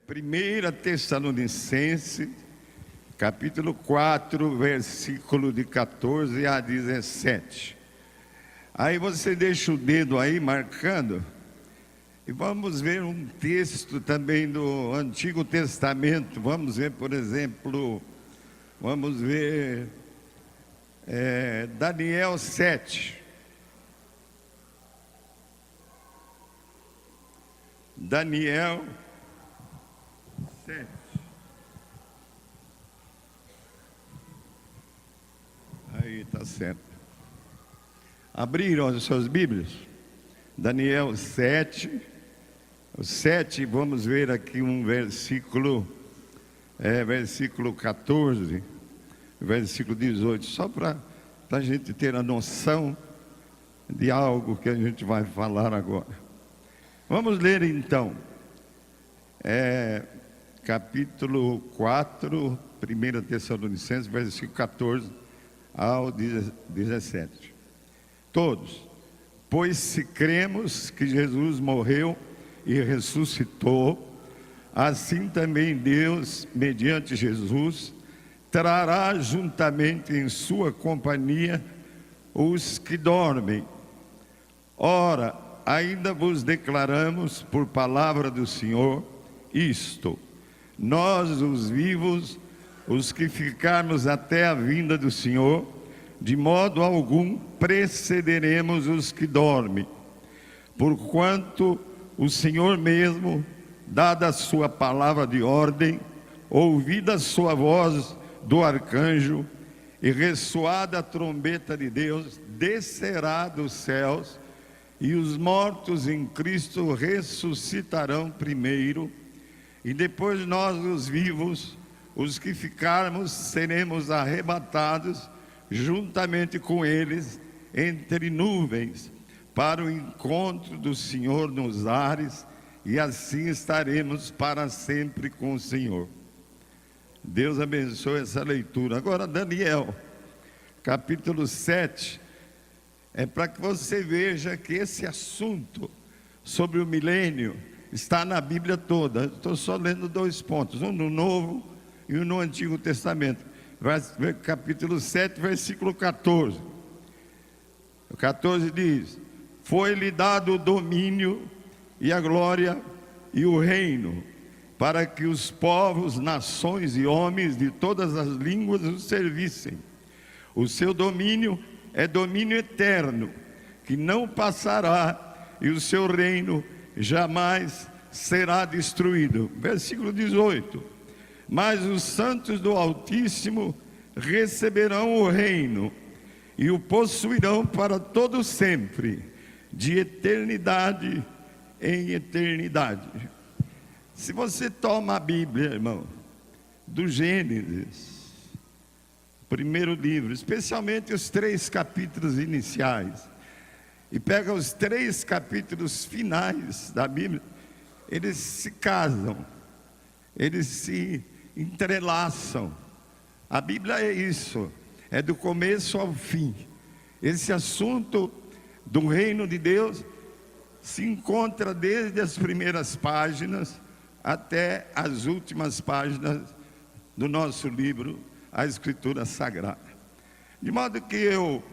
1 Tessalonicenses, capítulo 4, versículo de 14 a 17. Aí você deixa o dedo aí marcando, e vamos ver um texto também do Antigo Testamento. Vamos ver, por exemplo, Daniel 7. Daniel 7. Aí está certo. Abriram as suas Bíblias? Daniel 7. O 7, vamos ver aqui um versículo, versículo 14, versículo 18, só para a gente ter a noção de algo que a gente vai falar agora. Vamos ler então, capítulo 4, 1 Tessalonicenses, versículo 14 ao 17. Todos, pois se cremos que Jesus morreu e ressuscitou, assim também Deus, mediante Jesus, trará juntamente em sua companhia os que dormem. Ora, ainda vos declaramos por palavra do Senhor isto: nós, os vivos, os que ficarmos até a vinda do Senhor, de modo algum precederemos os que dormem. Porquanto o Senhor mesmo, dada a sua palavra de ordem, ouvida a sua voz do arcanjo e ressoada a trombeta de Deus, descerá dos céus, e os mortos em Cristo ressuscitarão primeiro, e depois nós, os vivos, os que ficarmos, seremos arrebatados juntamente com eles entre nuvens, para o encontro do Senhor nos ares, e assim estaremos para sempre com o Senhor. Deus abençoe essa leitura. Agora, Daniel, capítulo 7, é para que você veja que esse assunto sobre o milênio está na Bíblia toda. Estou só lendo 2 pontos, um no Novo e um no Antigo Testamento. Capítulo 7, versículo 14. O 14 diz: foi-lhe dado o domínio e a glória e o reino, para que os povos, nações e homens de todas as línguas o servissem. O seu domínio é domínio eterno, que não passará, e o seu reino jamais será destruído. Versículo 18: mas os santos do Altíssimo receberão o reino e o possuirão para todo sempre, de eternidade em eternidade. Se você toma a Bíblia, irmão, do Gênesis, primeiro livro, especialmente os 3 capítulos iniciais, e pega os 3 capítulos finais da Bíblia, eles se casam, eles se entrelaçam. A Bíblia é isso, é do começo ao fim. Esse assunto do reino de Deus se encontra desde as primeiras páginas até as últimas páginas do nosso livro, a Escritura Sagrada. De modo que eu,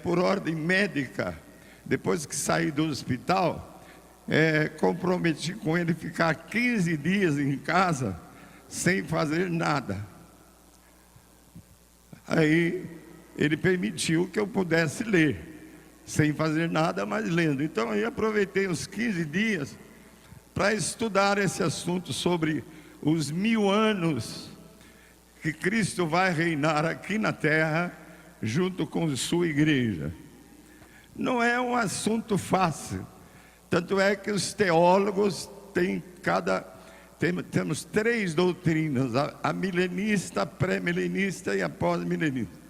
por ordem médica, depois que saí do hospital, comprometi com ele ficar 15 dias em casa sem fazer nada. Aí ele permitiu que eu pudesse ler, sem fazer nada, mas lendo. Então eu aproveitei os 15 dias para estudar esse assunto sobre os 1000 anos que Cristo vai reinar aqui na terra, junto com sua igreja. Não é um assunto fácil, tanto é que os teólogos temos 3 doutrinas, a milenista, a pré-milenista e a pós-milenista.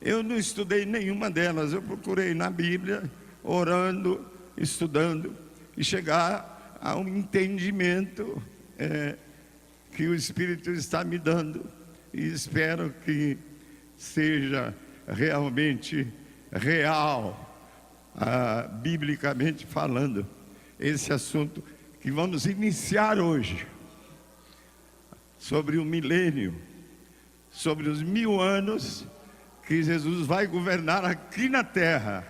Eu não estudei nenhuma delas, eu procurei na Bíblia, orando, estudando, e chegar a um entendimento que o Espírito está me dando, e espero que seja realmente real, biblicamente falando, esse assunto que vamos iniciar hoje. sobre o milênio, sobre os 1000 anos que Jesus vai governar aqui na terra,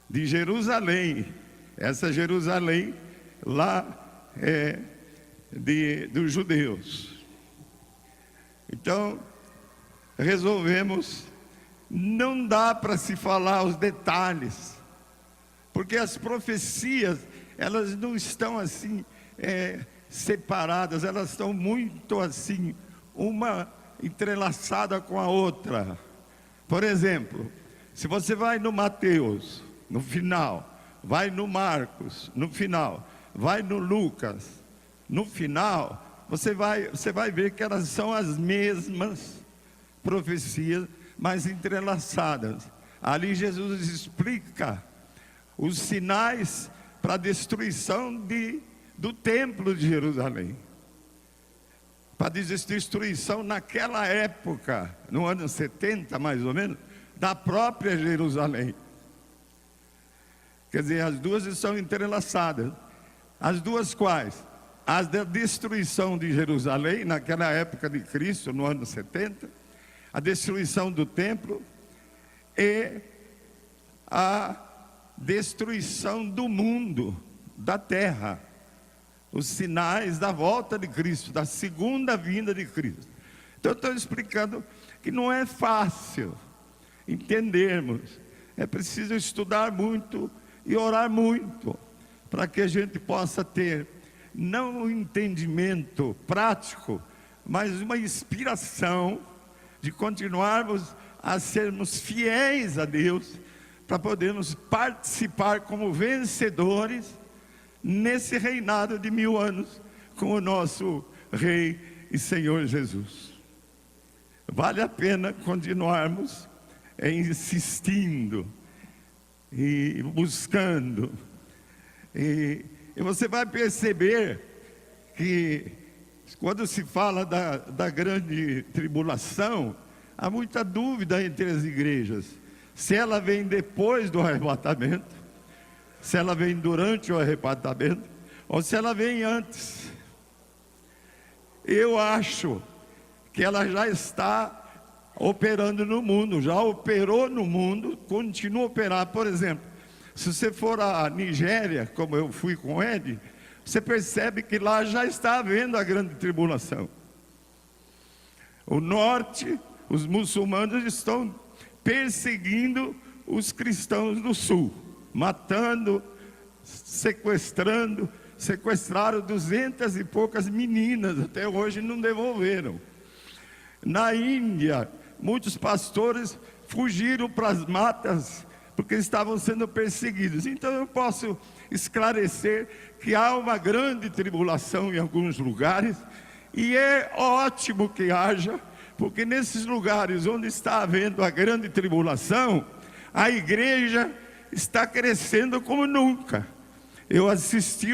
de Jerusalém. Essa Jerusalém lá é dos judeus. Então, resolvemos, não dá para se falar os detalhes, porque as profecias, elas não estão assim separadas, elas estão muito assim, uma entrelaçada com a outra. Por exemplo, se você vai no Mateus, no final, vai no Marcos, no final, vai no Lucas, no final, você vai ver que elas são as mesmas profecias, mas entrelaçadas. Ali Jesus explica os sinais para a destruição do templo de Jerusalém, para a destruição naquela época, no ano 70 mais ou menos, da própria Jerusalém. Quer dizer, as duas estão entrelaçadas. As duas quais? As da destruição de Jerusalém, naquela época de Cristo, no ano 70, a destruição do templo e a destruição do mundo, da terra. Os sinais da volta de Cristo, da segunda vinda de Cristo. Então eu estou explicando que não é fácil entendermos. É preciso estudar muito e orar muito, para que a gente possa ter, não um entendimento prático, mas uma inspiração de continuarmos a sermos fiéis a Deus, para podermos participar como vencedores nesse reinado de 1000 anos com o nosso Rei e Senhor Jesus. Vale a pena continuarmos insistindo e buscando, e você vai perceber que quando se fala da grande tribulação, há muita dúvida entre as igrejas, se ela vem depois do arrebatamento, se ela vem durante o arrebatamento, ou se ela vem antes. Eu acho que ela já está operando no mundo, já operou no mundo, continua a operar. Por exemplo, se você for à Nigéria, como eu fui com o Ed, você percebe que lá já está havendo a grande tribulação. O norte, os muçulmanos estão perseguindo os cristãos do sul, matando, sequestraram 200 e poucas meninas, até hoje não devolveram. Na Índia, muitos pastores fugiram para as matas, porque estavam sendo perseguidos. Então eu posso esclarecer que há uma grande tribulação em alguns lugares, e é ótimo que haja, porque nesses lugares onde está havendo a grande tribulação, a igreja está crescendo como nunca. Eu assisti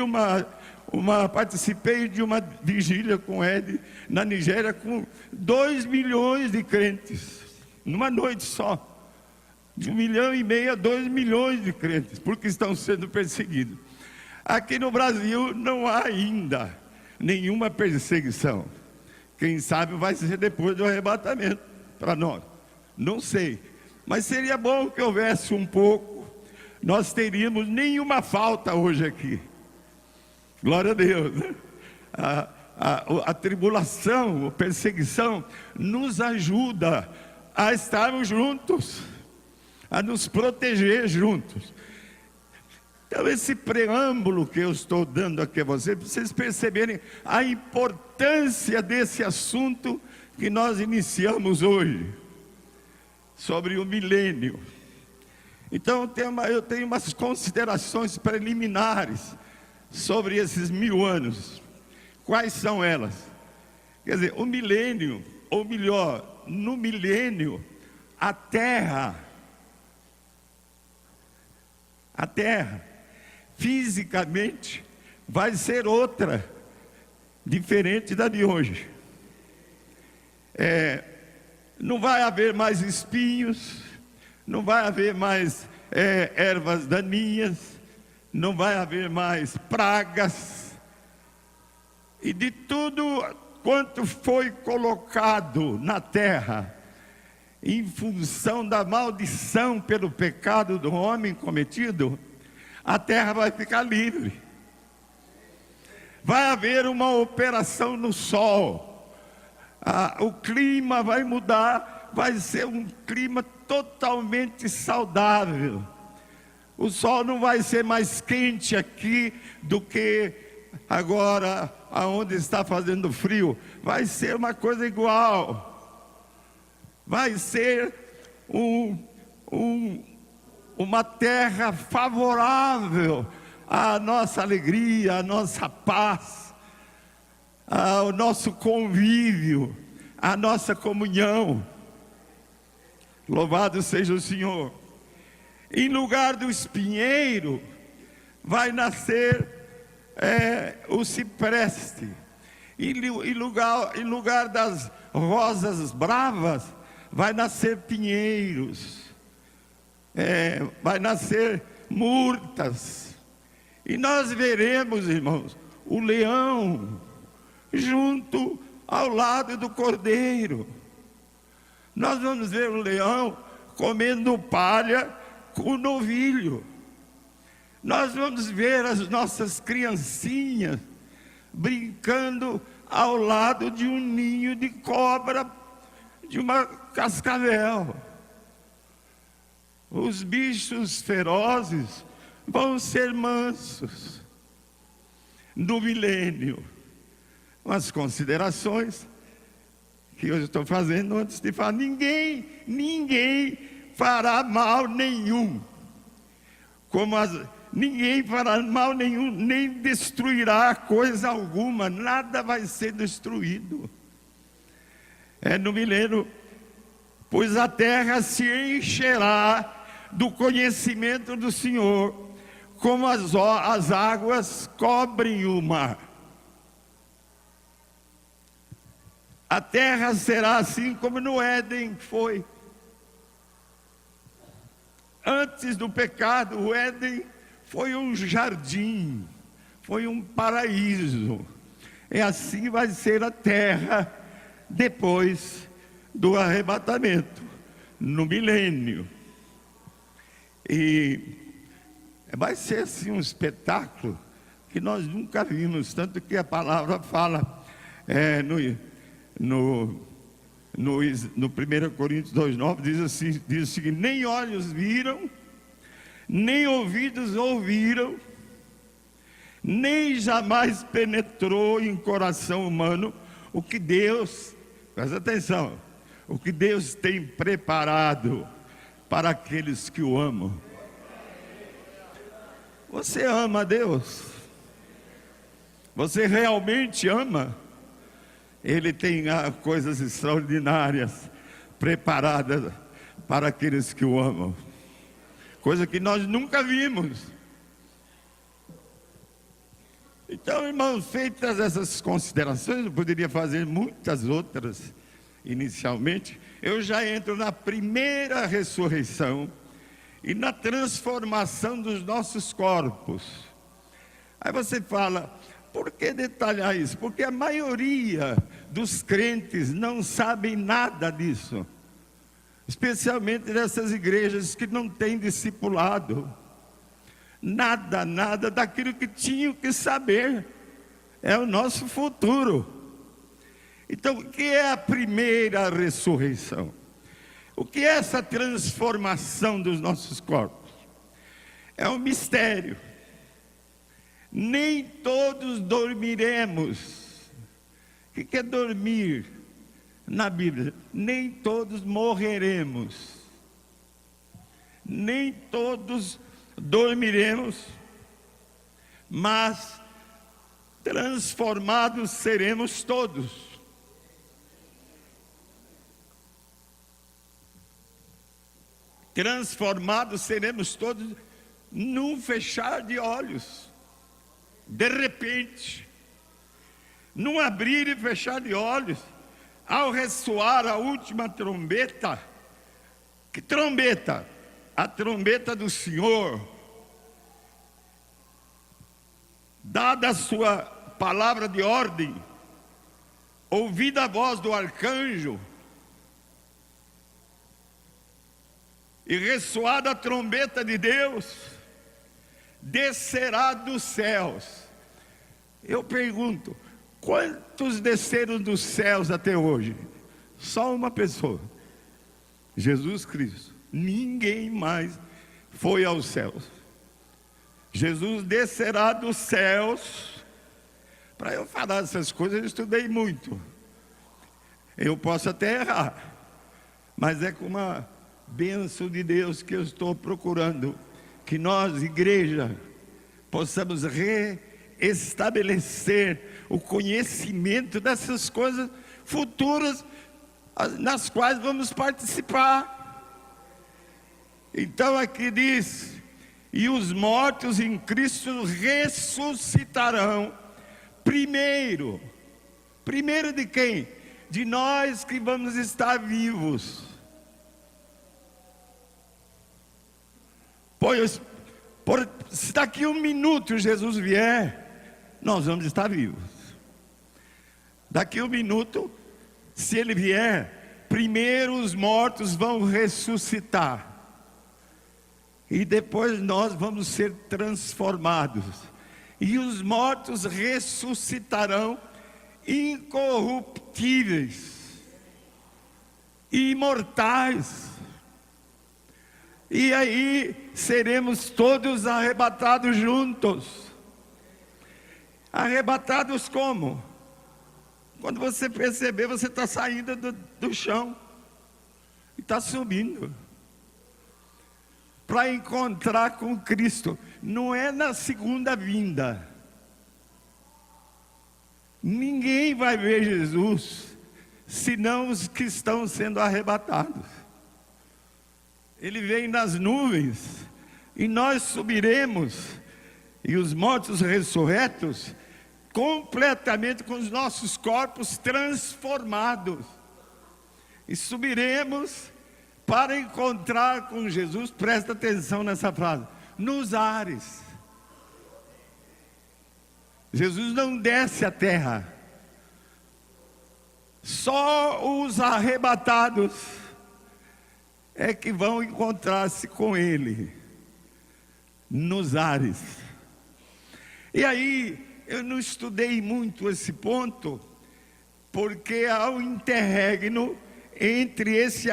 participei de uma vigília com Ed na Nigéria, com 2 milhões de crentes, numa noite só. De 1,5 milhão a 2 milhões de crentes, porque estão sendo perseguidos. Aqui no Brasil não há ainda nenhuma perseguição. Quem sabe vai ser depois do arrebatamento para nós, não sei. Mas seria bom que houvesse um pouco. Nós teríamos nenhuma falta hoje aqui. Glória a Deus, né? A tribulação, a perseguição nos ajuda a estarmos juntos, a nos proteger juntos. Então esse preâmbulo que eu estou dando aqui a vocês, para vocês perceberem a importância desse assunto que nós iniciamos hoje, sobre o milênio. Então eu tenho umas considerações preliminares sobre esses 1000 anos. Quais são elas? Quer dizer, o milênio, ou melhor, no milênio, a terra, fisicamente, vai ser outra, diferente da de hoje. Não vai haver mais espinhos, não vai haver mais ervas daninhas, não vai haver mais pragas, e de tudo quanto foi colocado na terra em função da maldição pelo pecado do homem cometido, a terra vai ficar livre. Vai haver uma operação no sol, o clima vai mudar, vai ser um clima totalmente saudável. O sol não vai ser mais quente aqui do que agora, aonde está fazendo frio. Vai ser uma coisa igual. Vai ser uma terra favorável à nossa alegria, à nossa paz, ao nosso convívio, à nossa comunhão. Louvado seja o Senhor. Em lugar do espinheiro vai nascer o cipreste. Em lugar das rosas bravas vai nascer pinheiros. Vai nascer murtas. E nós veremos, irmãos, o leão junto ao lado do cordeiro. Nós vamos ver o leão comendo palha com o novilho. Nós vamos ver as nossas criancinhas brincando ao lado de um ninho de cobra, de uma cascavel. Os bichos ferozes vão ser mansos. No milênio, umas considerações que eu estou fazendo antes de falar. Ninguém fará mal nenhum, ninguém fará mal nenhum, nem destruirá coisa alguma, nada vai ser destruído. No milênio, pois a terra se encherá do conhecimento do Senhor, como as águas cobrem o mar. A terra será assim como no Éden foi. Antes do pecado, o Éden foi um jardim, foi um paraíso. E assim vai ser a terra depois do arrebatamento, no milênio. E vai ser assim um espetáculo que nós nunca vimos, tanto que a palavra fala no 1 Coríntios 2,9 diz o seguinte: nem olhos viram, nem ouvidos ouviram, nem jamais penetrou em coração humano o que Deus, presta atenção, o que Deus tem preparado para aqueles que o amam. Você ama a Deus? Você realmente ama? Ele tem coisas extraordinárias preparadas para aqueles que o amam, coisa que nós nunca vimos. Então, irmãos, feitas essas considerações, eu poderia fazer muitas outras inicialmente. Eu já entro na primeira ressurreição e na transformação dos nossos corpos. Aí você fala, por que detalhar isso? Porque a maioria dos crentes não sabem nada disso, especialmente dessas igrejas que não têm discipulado. Nada daquilo que tinham que saber. É o nosso futuro. Então, o que é a primeira ressurreição? O que é essa transformação dos nossos corpos? É um mistério. Nem todos dormiremos. O que é dormir na Bíblia? Nem todos morreremos. Nem todos dormiremos, mas transformados seremos todos. Transformados seremos todos num fechar de olhos, de repente, num abrir e fechar de olhos, ao ressoar a última trombeta. Que trombeta? A trombeta do Senhor, dada a sua palavra de ordem, ouvida a voz do arcanjo, e ressoada a trombeta de Deus, descerá dos céus. Eu pergunto, quantos desceram dos céus até hoje? Só uma pessoa, Jesus Cristo. Ninguém mais foi aos céus. Jesus descerá dos céus. Para eu falar essas coisas, eu estudei muito. Eu posso até errar, mas é com uma bênção de Deus que eu estou procurando que nós, igreja, possamos reestabelecer o conhecimento dessas coisas futuras nas quais vamos participar. Então aqui diz: e os mortos em Cristo ressuscitarão primeiro. Primeiro de quem? De nós que vamos estar vivos. Pois, se daqui 1 minuto Jesus vier, nós vamos estar vivos. Daqui 1 minuto, se Ele vier, primeiro os mortos vão ressuscitar. E depois nós vamos ser transformados. E os mortos ressuscitarão incorruptíveis, imortais. E aí seremos todos arrebatados juntos. Arrebatados como? Quando você perceber, você está saindo do chão e está subindo para encontrar com Cristo. Não é na segunda vinda. Ninguém vai ver Jesus senão os que estão sendo arrebatados. Ele vem nas nuvens e nós subiremos, e os mortos ressurretos completamente com os nossos corpos transformados, e subiremos para encontrar com Jesus. Presta atenção nessa frase: nos ares. Jesus não desce à terra, só os arrebatados é que vão encontrar-se com Ele nos ares. E aí, eu não estudei muito esse ponto, porque há um interregno entre esse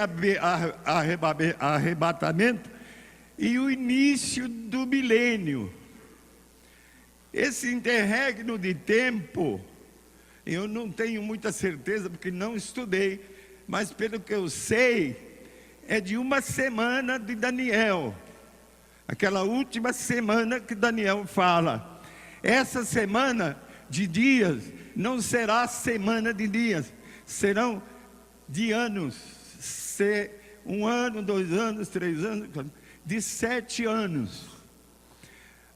arrebatamento e o início do milênio. Esse interregno de tempo, eu não tenho muita certeza, porque não estudei, mas pelo que eu sei, é de 1 semana de Daniel, aquela última semana que Daniel fala. Essa semana de dias não será semana de dias, serão de anos. 1 ano, 2 anos, 3 anos, de 7 anos.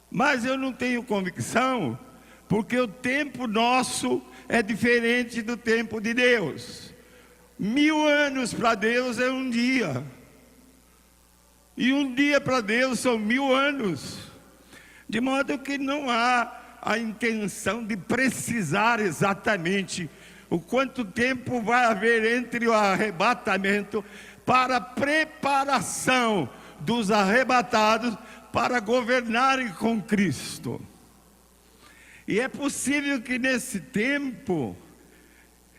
Mas eu não tenho convicção, porque o tempo nosso é diferente do tempo de Deus. 1000 anos para Deus é um dia, e um dia para Deus são 1000 anos. De modo que não há a intenção de precisar exatamente o quanto tempo vai haver entre o arrebatamento para a preparação dos arrebatados para governarem com Cristo. E é possível que nesse tempo,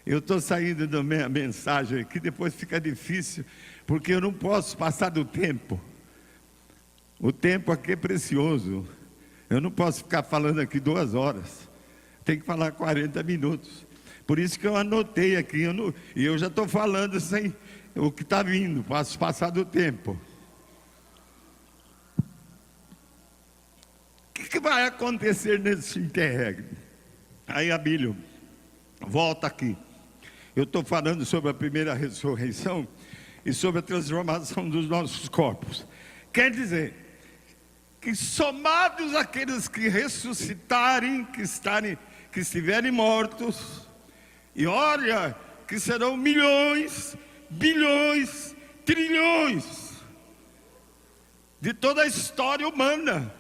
eu estou saindo da minha mensagem aqui, depois fica difícil, porque eu não posso passar do tempo. O tempo aqui é precioso. Eu não posso ficar falando aqui 2 horas. Tem que falar 40 minutos. Por isso que eu anotei aqui, e eu já estou falando sem o que está vindo, posso passar do tempo. O que vai acontecer nesse interregno? Aí, Abílio, volta aqui. Eu estou falando sobre a primeira ressurreição e sobre a transformação dos nossos corpos. Quer dizer que, somados aqueles que ressuscitarem, que estiverem mortos, e olha que serão milhões, bilhões, trilhões de toda a história humana,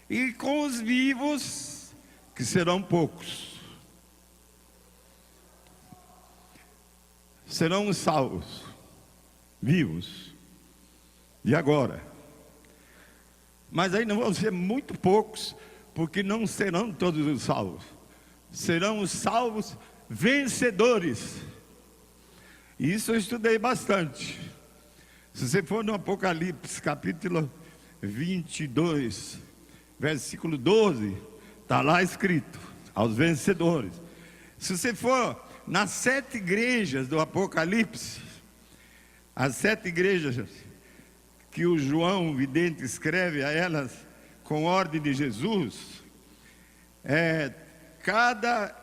e com os vivos, que serão poucos. serão os salvos, vivos, e agora. Mas aí não vão ser muito poucos, porque não serão todos os salvos. Serão os salvos vencedores. Isso eu estudei bastante. Se você for no Apocalipse, capítulo 22, versículo 12, está lá escrito, aos vencedores. Se você for nas 7 igrejas do Apocalipse, as 7 igrejas que o João vidente escreve a elas com ordem de Jesus, cada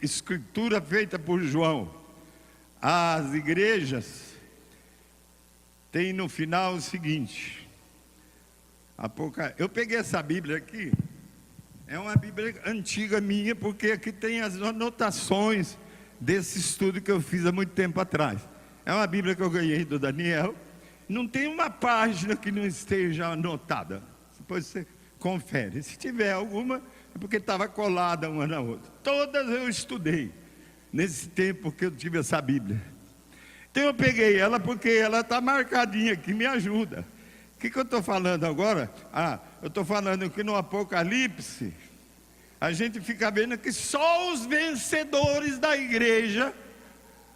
escritura feita por João, as igrejas tem no final o seguinte. Eu peguei essa Bíblia aqui, é uma Bíblia antiga minha, porque aqui tem as anotações desse estudo que eu fiz há muito tempo atrás. É uma Bíblia que eu ganhei do Daniel. Não tem uma página que não esteja anotada. Depois você confere. Se tiver alguma, é porque estava colada uma na outra. Todas eu estudei nesse tempo que eu tive essa Bíblia. Então eu peguei ela porque ela está marcadinha aqui, me ajuda. O que eu estou falando agora? Eu estou falando que no Apocalipse a gente fica vendo que só os vencedores da igreja,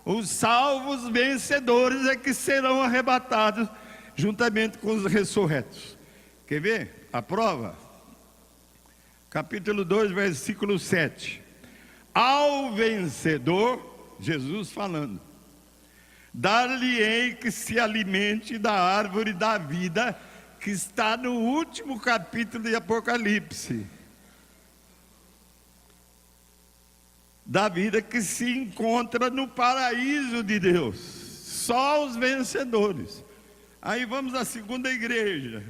os salvos vencedores, é que serão arrebatados juntamente com os ressurretos. Quer ver? A prova? Capítulo 2, versículo 7. Ao vencedor, Jesus falando, dar-lhe-ei que se alimente da árvore da vida, que está no último capítulo de Apocalipse. Da vida que se encontra no paraíso de Deus. Só os vencedores. Aí vamos à segunda igreja.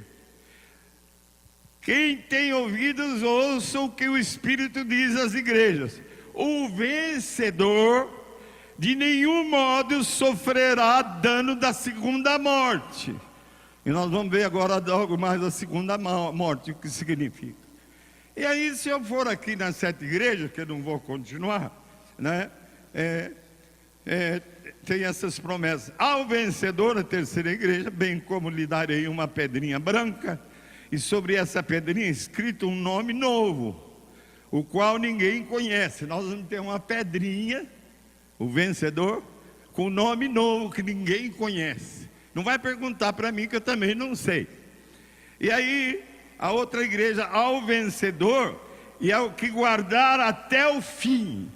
Quem tem ouvidos, ouça o que o Espírito diz às igrejas. O vencedor de nenhum modo sofrerá dano da segunda morte. E nós vamos ver agora algo mais a segunda morte, o que significa. E aí, se eu for aqui nas 7 igrejas, que eu não vou continuar, né? Tem essas promessas. Ao vencedor, a terceira igreja, bem como lhe darei uma pedrinha branca, e sobre essa pedrinha escrito um nome novo, o qual ninguém conhece. Nós vamos ter uma pedrinha, o vencedor, com nome novo que ninguém conhece. Não vai perguntar para mim, que eu também não sei. E aí, a outra igreja, ao vencedor e ao que guardar até o fim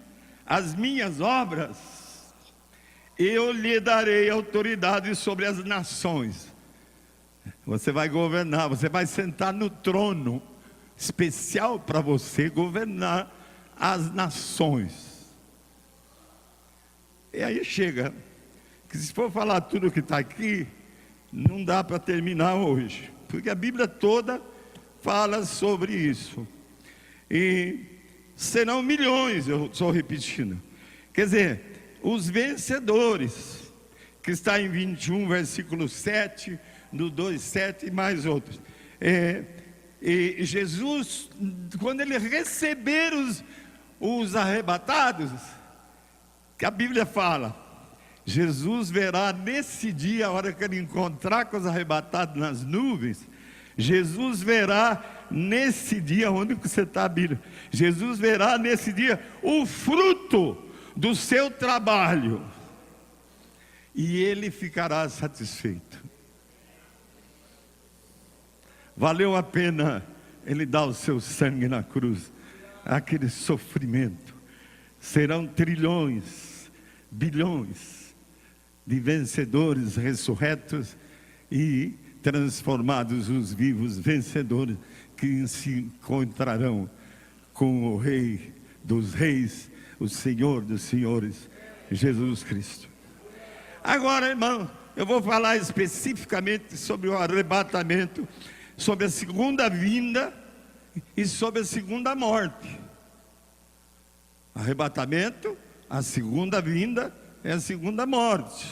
as minhas obras, eu lhe darei autoridade sobre as nações. Você vai governar, você vai sentar no trono especial para você governar as nações. E aí chega, que se for falar tudo que está aqui, não dá para terminar hoje, porque a Bíblia toda fala sobre isso. E serão milhões, eu estou repetindo. Quer dizer, os vencedores, que está em 21, versículo 7, no 2, 7 e mais outros. E Jesus, quando ele receber os arrebatados, que a Bíblia fala, Jesus verá nesse dia, a hora que ele encontrar com os arrebatados nas nuvens, Jesus verá nesse dia, onde você está, Bíblia? Jesus verá nesse dia o fruto do seu trabalho, e ele ficará satisfeito. Valeu a pena ele dar o seu sangue na cruz, aquele sofrimento. Serão trilhões, bilhões de vencedores ressurretos e transformados os vivos vencedores, que se encontrarão com o Rei dos Reis, o Senhor dos Senhores, Jesus Cristo. Agora, irmão, eu vou falar especificamente sobre o arrebatamento, sobre a segunda vinda e sobre a segunda morte. Arrebatamento, a segunda vinda e a segunda morte.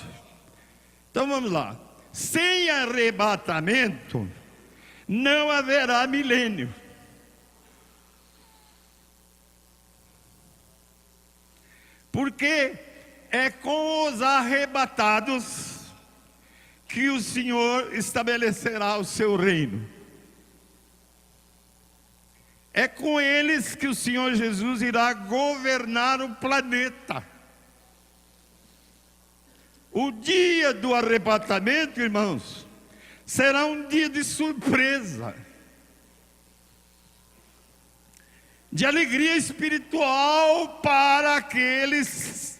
Então vamos lá. Sem arrebatamento não haverá milênio. porque é com os arrebatados que o Senhor estabelecerá o seu reino. É com eles que o Senhor Jesus irá governar o planeta. O dia do arrebatamento, irmãos, será um dia de surpresa, de alegria espiritual para aqueles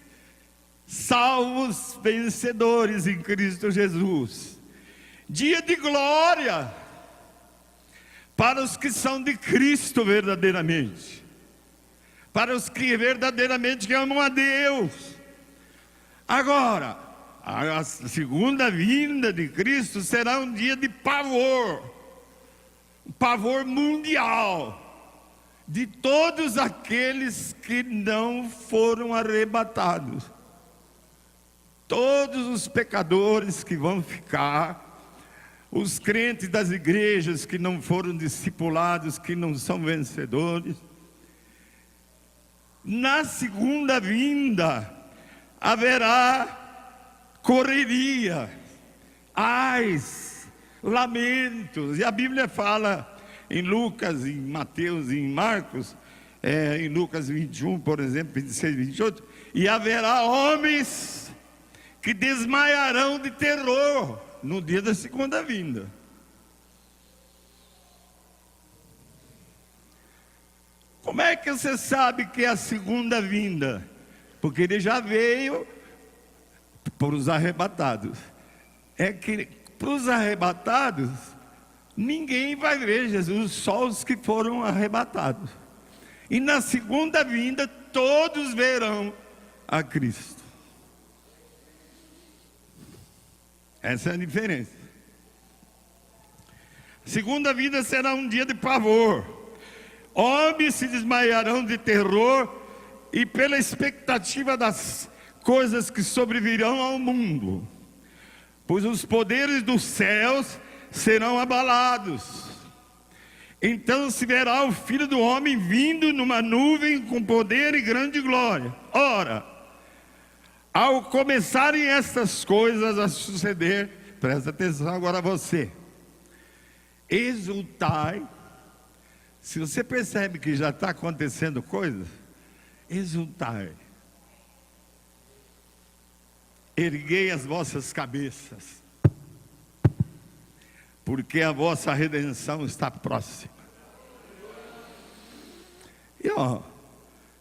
salvos vencedores em Cristo Jesus. Dia de glória para os que são de Cristo verdadeiramente, para os que verdadeiramente amam a Deus. Agora, a segunda vinda de Cristo será um dia de pavor, um pavor mundial, de todos aqueles que não foram arrebatados. Todos os pecadores que vão ficar, os crentes das igrejas que não foram discipulados, que não são vencedores. Na segunda vinda haverá correria, ais, lamentos, e a Bíblia fala em Lucas, em Mateus e em Marcos, em Lucas 21, por exemplo, 26, 28, e haverá homens que desmaiarão de terror no dia da segunda vinda. Como é que você sabe que é a segunda vinda? Porque ele já veio para os arrebatados. É que para os arrebatados, ninguém vai ver Jesus, só os que foram arrebatados. E na segunda vinda, todos verão a Cristo. Essa é a diferença. Segunda vinda será um dia de pavor. Homens se desmaiarão de terror e pela expectativa das coisas que sobrevirão ao mundo, pois os poderes dos céus serão abalados. Então se verá o Filho do Homem vindo numa nuvem com poder e grande glória. Ora, ao começarem estas coisas a suceder, presta atenção agora você, exultai. Se você percebe que já está acontecendo coisas, exultai. Erguei as vossas cabeças, porque a vossa redenção está próxima. E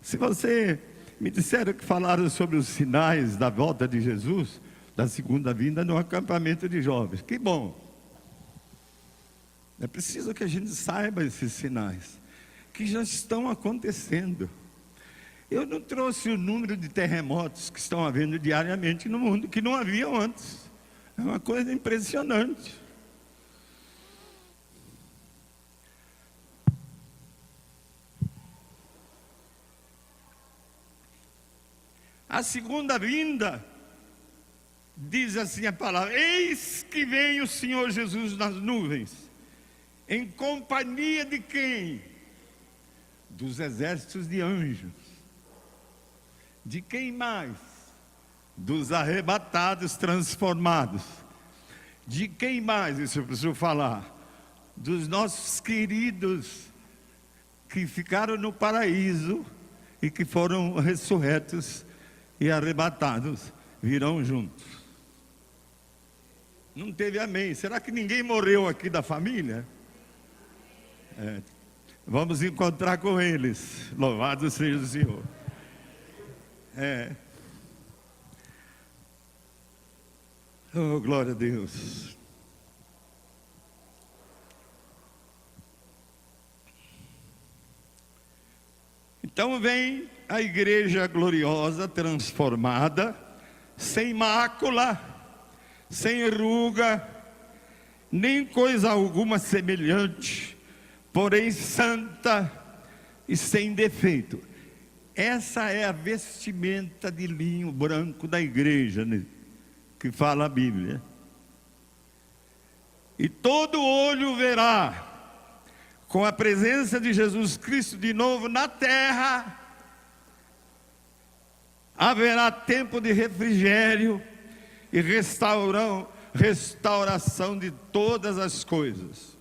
se você me disseram que falaram sobre os sinais da volta de Jesus, da segunda vinda, no acampamento de jovens, que bom. É preciso que a gente saiba esses sinais, que já estão acontecendo. Eu não trouxe o número de terremotos que estão havendo diariamente no mundo, que não haviam antes. É uma coisa impressionante. A segunda vinda, diz assim a palavra: eis que vem o Senhor Jesus nas nuvens, em companhia de quem? Dos exércitos de anjos. De quem mais? Dos arrebatados transformados. De quem mais? Isso eu preciso falar. Dos nossos queridos que ficaram no paraíso e que foram ressurretos e arrebatados, virão juntos. Não teve amém. Será que ninguém morreu aqui da família? Vamos encontrar com eles. Louvado seja o Senhor. Oh, glória a Deus. Então vem a igreja gloriosa, transformada, sem mácula, sem ruga, nem coisa alguma semelhante, porém santa e sem defeito. Essa é a vestimenta de linho branco da igreja, né, que fala a Bíblia. E todo olho verá, com a presença de Jesus Cristo de novo na terra, haverá tempo de refrigério e restauração de todas as coisas.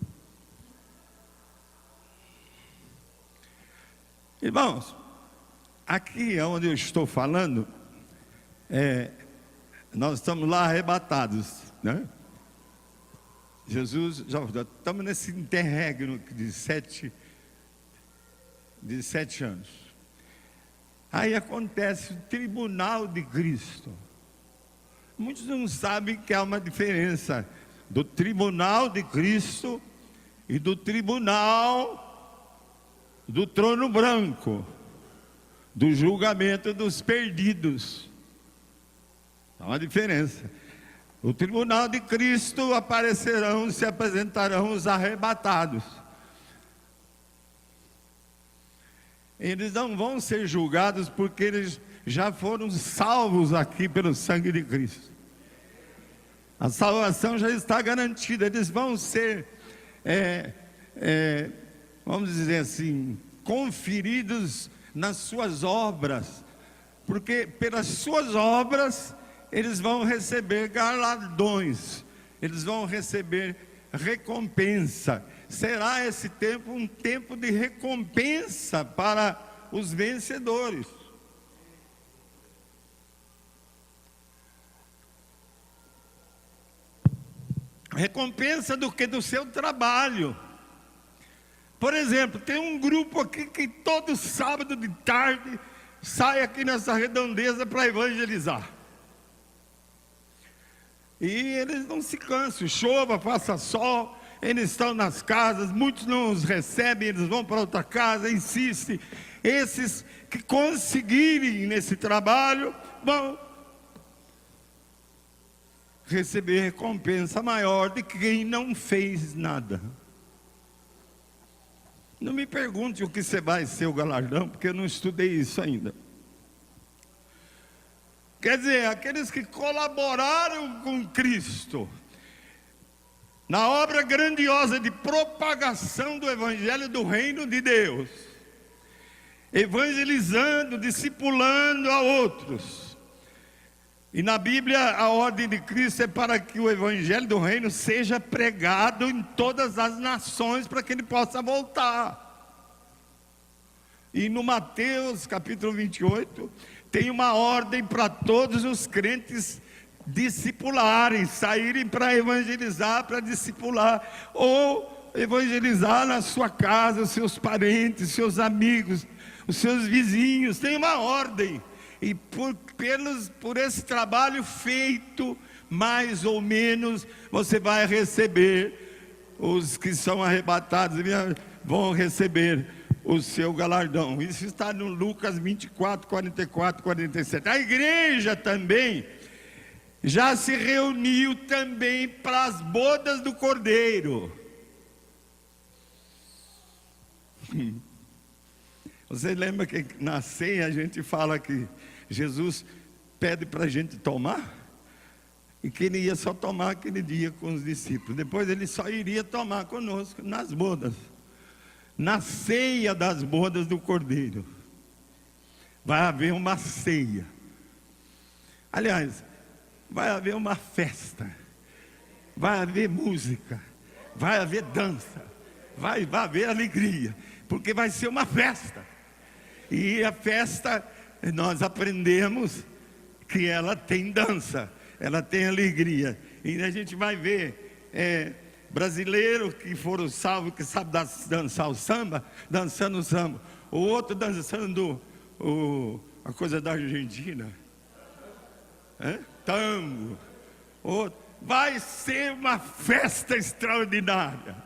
Irmãos, aqui onde eu estou falando, nós estamos lá arrebatados, né? Jesus, já estamos nesse interregno de 7 anos. Aí acontece o tribunal de Cristo. Muitos não sabem que há uma diferença do tribunal de Cristo e do tribunal do trono branco, do julgamento dos perdidos. Há uma diferença. No tribunal de Cristo se apresentarão os arrebatados. Eles não vão ser julgados porque eles já foram salvos aqui pelo sangue de Cristo. A salvação já está garantida. Eles vão ser, vamos dizer assim, conferidos nas suas obras, porque pelas suas obras eles vão receber galardões, eles vão receber recompensa. Será esse tempo um tempo de recompensa para os vencedores. Recompensa do que? Do seu trabalho. Por exemplo, tem um grupo aqui que todo sábado de tarde sai aqui nessa redondeza para evangelizar. E eles não se cansam, chova, faça sol, eles estão nas casas, muitos não os recebem, eles vão para outra casa, insistem. Esses que conseguirem nesse trabalho vão receber recompensa maior de quem não fez nada. Não me pergunte o que você vai ser o galardão, porque eu não estudei isso ainda. Quer dizer, aqueles que colaboraram com Cristo na obra grandiosa de propagação do Evangelho do Reino de Deus, evangelizando, discipulando a outros. E na Bíblia a ordem de Cristo é para que o Evangelho do Reino seja pregado em todas as nações, para que ele possa voltar. E no Mateus capítulo 28, tem uma ordem para todos os crentes discipularem, saírem para evangelizar, para discipular, ou evangelizar na sua casa, os seus parentes, seus amigos, os seus vizinhos. Tem uma ordem, e por esse trabalho feito, mais ou menos, você vai receber, os que são arrebatados vão receber o seu galardão. Isso está no Lucas 24, 44, 47. A igreja também já se reuniu também para as bodas do Cordeiro. Você lembra que na ceia a gente fala que Jesus pede para a gente tomar? E que ele ia só tomar aquele dia com os discípulos. Depois ele só iria tomar conosco nas bodas. Na ceia das bodas do Cordeiro. Vai haver uma ceia. Aliás, vai haver uma festa. Vai haver música. Vai haver dança. Vai haver alegria. Porque vai ser uma festa. E a festa, nós aprendemos que ela tem dança. Ela tem alegria. E a gente vai ver brasileiro que foram salvos, que sabe dançar o samba, dançando o samba. O outro dançando a coisa da Argentina. Tango. Vai ser uma festa extraordinária.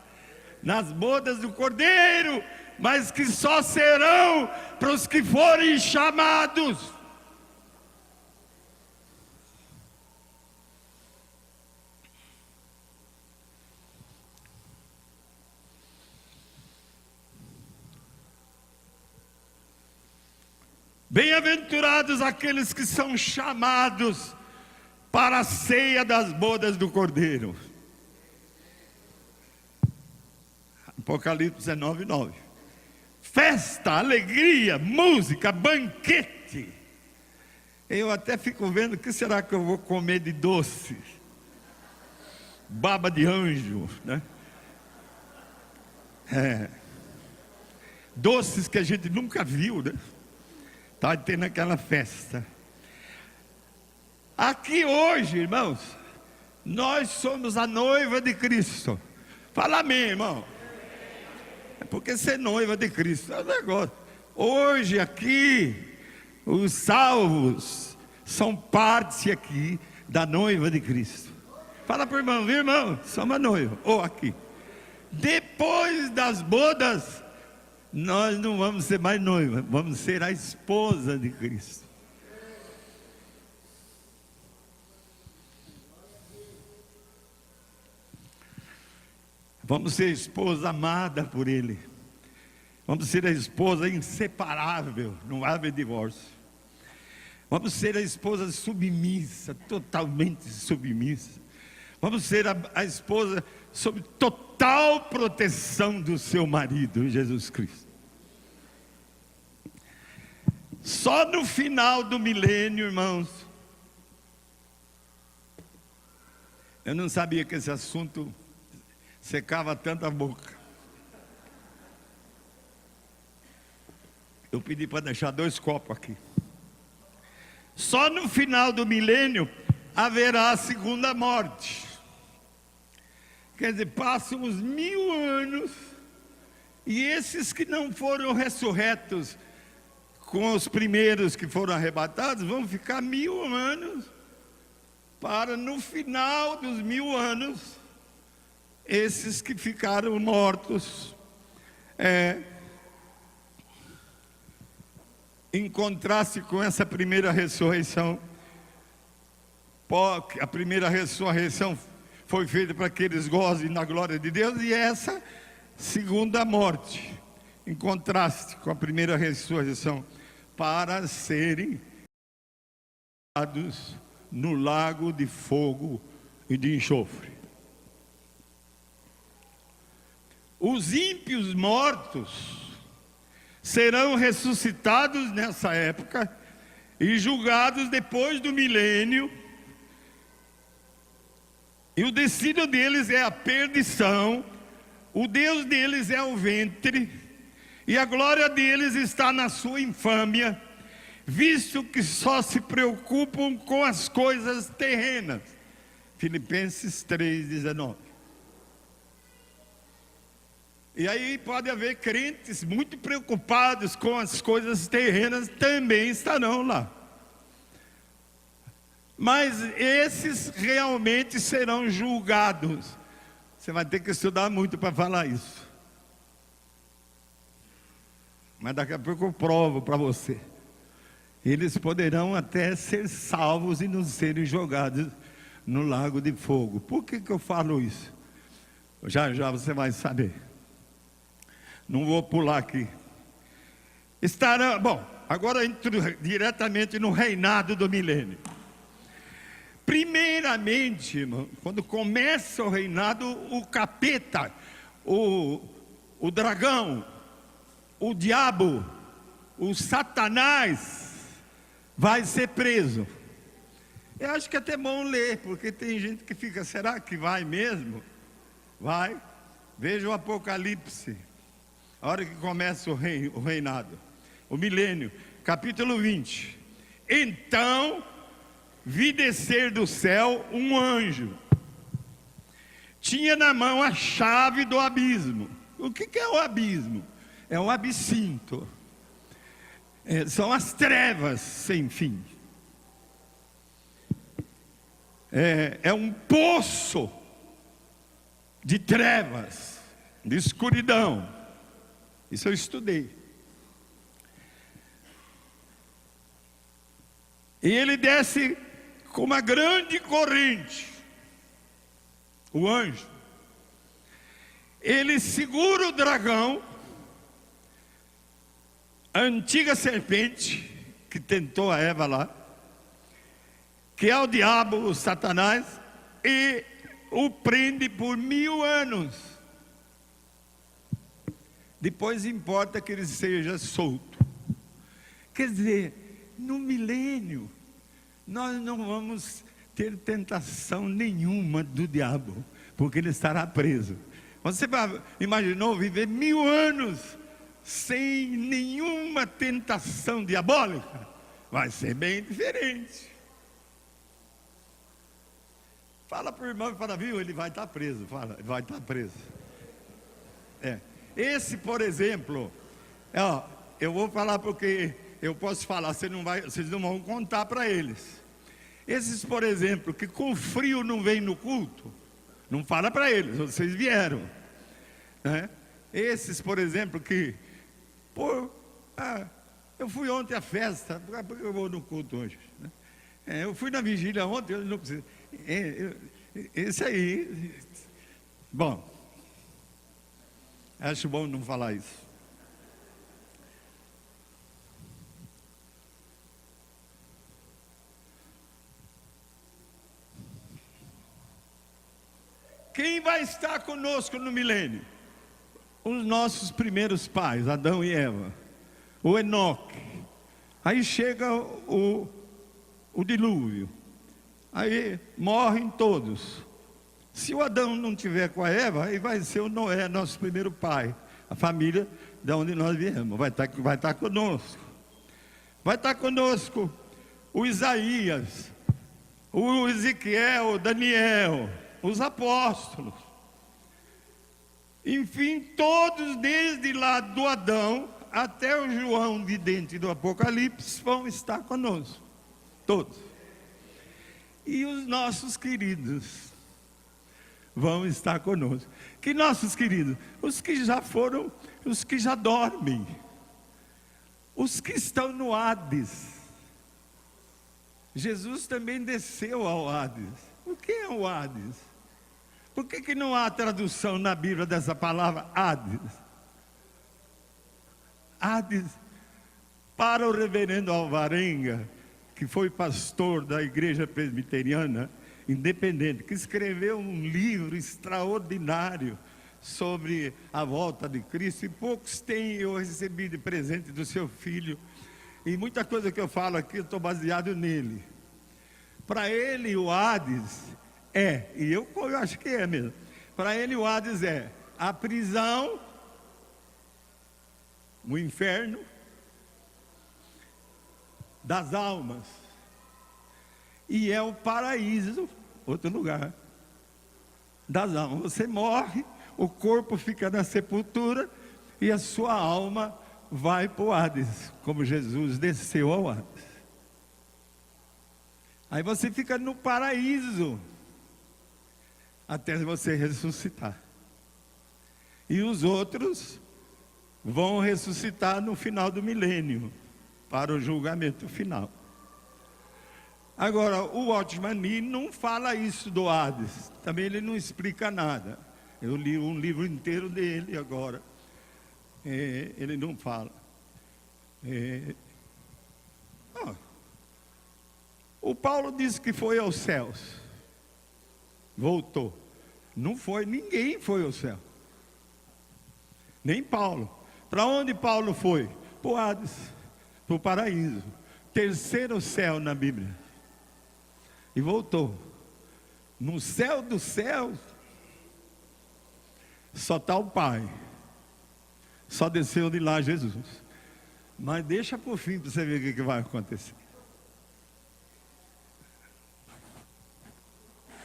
Nas bodas do Cordeiro, mas que só serão para os que forem chamados. Bem-aventurados aqueles que são chamados para a ceia das bodas do Cordeiro. Apocalipse 19, 9. Festa, alegria, música, banquete. Eu até fico vendo, o que será que eu vou comer de doce? Baba de anjo, né? Doces que a gente nunca viu, né? Está tendo aquela festa. Aqui hoje, irmãos, nós somos a noiva de Cristo. Fala amém, irmão. É porque ser noiva de Cristo é um negócio. Hoje aqui, os salvos são parte aqui da noiva de Cristo. Fala para o irmão, viu, irmão? Somos a noiva. Ou aqui. Depois das bodas, nós não vamos ser mais noiva, vamos ser a esposa de Cristo. Vamos ser a esposa amada por Ele. Vamos ser a esposa inseparável, não haver divórcio. Vamos ser a esposa submissa, totalmente submissa. Vamos ser a esposa sob total proteção do seu marido, Jesus Cristo. Só no final do milênio, irmãos, eu não sabia que esse assunto secava tanto a boca. Eu pedi para deixar 2 copos aqui. Só no final do milênio haverá a segunda morte. Quer dizer, passam os 1000 anos, e esses que não foram ressurretos com os primeiros que foram arrebatados, vão ficar 1000 anos, para no final dos 1000 anos, esses que ficaram mortos, em contraste com essa primeira ressurreição. A primeira ressurreição foi feita para que eles gozem na glória de Deus, e essa segunda morte, em contraste com a primeira ressurreição, para serem lançados no lago de fogo e de enxofre. Os ímpios mortos serão ressuscitados nessa época e julgados depois do milênio. E o destino deles é a perdição, o Deus deles é o ventre, e a glória deles está na sua infâmia, visto que só se preocupam com as coisas terrenas. Filipenses 3,19. E aí pode haver crentes muito preocupados com as coisas terrenas, também estarão lá. Mas esses realmente serão julgados. Você vai ter que estudar muito para falar isso. Mas daqui a pouco eu provo para você. Eles poderão até ser salvos e não serem jogados no lago de fogo. Por que eu falo isso? Já já você vai saber. Não vou pular aqui. Estarão, bom, agora entro diretamente no reinado do milênio. Primeiramente, irmão, quando começa o reinado, o capeta, o dragão, o diabo, o Satanás vai ser preso. Eu acho que é até bom ler, porque tem gente que fica, será que vai mesmo? Vai. Veja o Apocalipse, a hora que começa o reinado, o milênio, capítulo 20. Então vi descer do céu um anjo, tinha na mão a chave do abismo. O que é o abismo? É um absinto, são as trevas sem fim, é um poço de trevas, de escuridão. Isso eu estudei. E ele desce com uma grande corrente, o anjo. Ele segura o dragão, a antiga serpente que tentou a Eva lá, que é o diabo, o Satanás, e o prende por 1000 anos. Depois importa que ele seja solto. Quer dizer, no milênio, nós não vamos ter tentação nenhuma do diabo, porque ele estará preso. Você imaginou viver 1000 anos sem nenhuma tentação diabólica? Vai ser bem diferente. Fala para o irmão, fala, viu, ele vai estar preso, fala, ele vai estar preso. Esse, por exemplo, eu vou falar porque eu posso falar, vocês não vão contar para eles. Esses, por exemplo, que com frio não vêm no culto, não fala para eles, vocês vieram, né? Esses, por exemplo, que, eu fui ontem à festa, por que eu vou no culto hoje, né? Eu fui na vigília ontem, eu não preciso. Esse aí, bom, acho bom não falar isso. Quem vai estar conosco no milênio? Os nossos primeiros pais, Adão e Eva, o Enoque. Aí chega o dilúvio, aí morrem todos. Se o Adão não tiver com a Eva, aí vai ser o Noé, nosso primeiro pai, a família de onde nós viemos, vai estar conosco. Vai estar conosco o Isaías, o Ezequiel, o Daniel, os apóstolos, enfim, todos desde lá do Adão até o João de dentro do Apocalipse vão estar conosco, todos. E os nossos queridos vão estar conosco. Que nossos queridos? Os que já foram, os que já dormem, os que estão no Hades. Jesus também desceu ao Hades. O que é o Hades? Por que não há tradução na Bíblia dessa palavra Hades? Hades, para o reverendo Alvarenga, que foi pastor da igreja presbiteriana independente, que escreveu um livro extraordinário sobre a volta de Cristo, e poucos têm, eu recebi de presente do seu filho, e muita coisa que eu falo aqui, eu estou baseado nele. Para ele o Hades e eu acho que é mesmo, para ele o Hades é a prisão, o inferno das almas, e é o paraíso, outro lugar das almas. Você morre, o corpo fica na sepultura e a sua alma vai para o Hades, como Jesus desceu ao Hades. Aí você fica no paraíso até você ressuscitar. E os outros vão ressuscitar no final do milênio, para o julgamento final. Agora, o Watchman Nee não fala isso do Hades, também ele não explica nada. Eu li um livro inteiro dele agora, ele não fala. O Paulo disse que foi aos céus, voltou. Não foi, ninguém foi ao céu, nem Paulo. Para onde Paulo foi? Para o Hades, para o paraíso, terceiro céu na Bíblia, e voltou. No céu dos céus só está o Pai, só desceu de lá Jesus. Mas deixa por fim para você ver o que vai acontecer.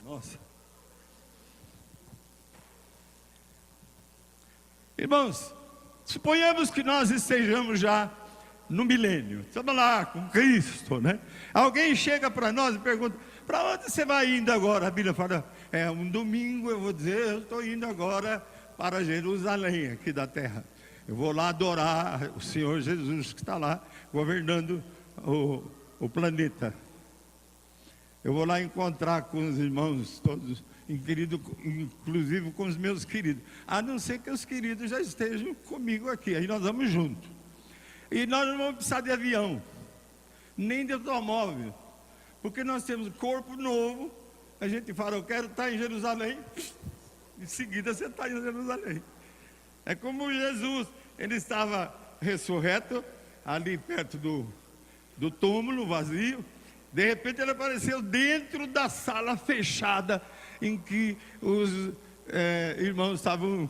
Nossa. Irmãos, suponhamos que nós estejamos já no milênio, estamos lá com Cristo, né? Alguém chega para nós e pergunta: para onde você vai indo agora? A Bíblia fala: um domingo eu vou dizer, eu estou indo agora para Jerusalém, aqui da terra. Eu vou lá adorar o Senhor Jesus, que está lá governando o planeta. Eu vou lá encontrar com os irmãos todos, inclusive com os meus queridos, a não ser que os queridos já estejam comigo aqui, aí nós vamos juntos. E nós não vamos precisar de avião, nem de automóvel, porque nós temos corpo novo. A gente fala: eu quero estar em Jerusalém, em seguida você está em Jerusalém. É como Jesus, ele estava ressurreto ali perto do túmulo vazio, De repente ele apareceu dentro da sala fechada em que os irmãos estavam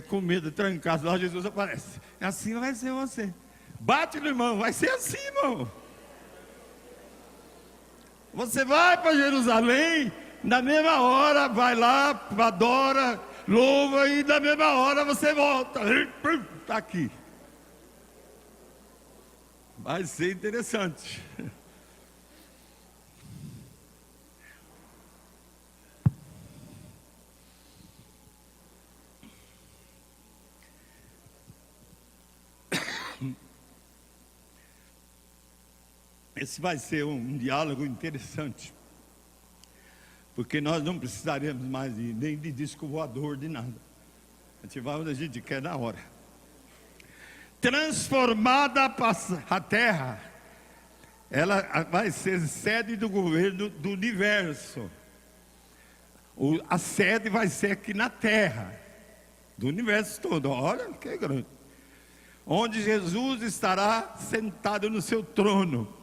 com medo, trancados. Lá Jesus aparece. Assim vai ser você. Bate no irmão, vai ser assim, irmão. Você vai para Jerusalém, na mesma hora, vai lá, adora, louva, e na mesma hora você volta. Está aqui. Vai ser interessante. Esse vai ser um diálogo interessante, porque nós não precisaremos mais nem de disco voador, de nada. A gente vai onde a gente quer na hora. Transformada a terra, ela vai ser sede do governo do universo. A sede vai ser aqui na terra, do universo todo. Olha que grande. Onde Jesus estará sentado no seu trono.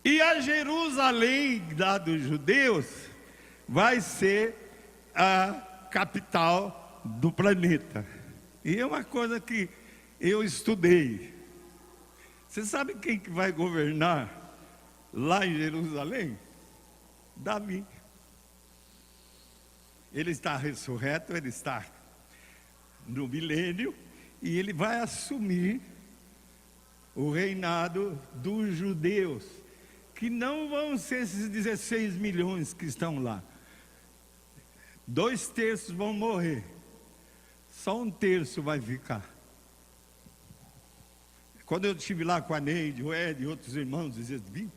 E a Jerusalém dos judeus vai ser a capital do planeta. E é uma coisa que eu estudei. Você sabe quem que vai governar lá em Jerusalém? Davi. Ele está ressurreto, ele está no milênio, e ele vai assumir o reinado dos judeus, que não vão ser esses 16 milhões que estão lá. 2/3 vão morrer, só 1/3 vai ficar. Quando eu estive lá com a Neide, o Ed e outros irmãos,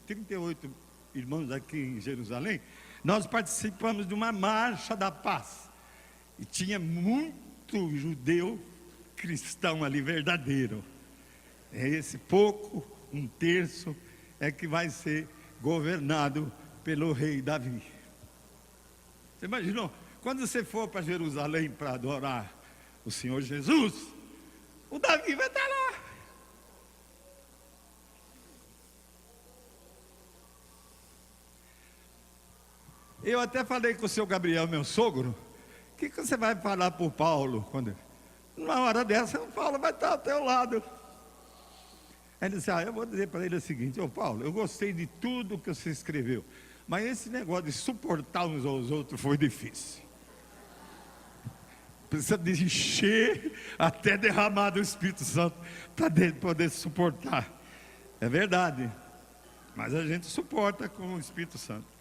38 irmãos aqui em Jerusalém, nós participamos de uma marcha da paz, e tinha muito judeu cristão ali, verdadeiro. É esse pouco, 1/3, é que vai ser governado pelo rei Davi. Você imaginou? Quando você for para Jerusalém para adorar o Senhor Jesus, o Davi vai estar lá. Eu até falei com o seu Gabriel, meu sogro, o que você vai falar para o Paulo? Numa hora dessa, o Paulo vai estar ao teu lado. Aí ele disse, eu vou dizer para ele o seguinte: Paulo, eu gostei de tudo que você escreveu, mas esse negócio de suportar uns aos outros foi difícil. Precisa de encher até derramar do Espírito Santo para poder suportar. É verdade, mas a gente suporta com o Espírito Santo.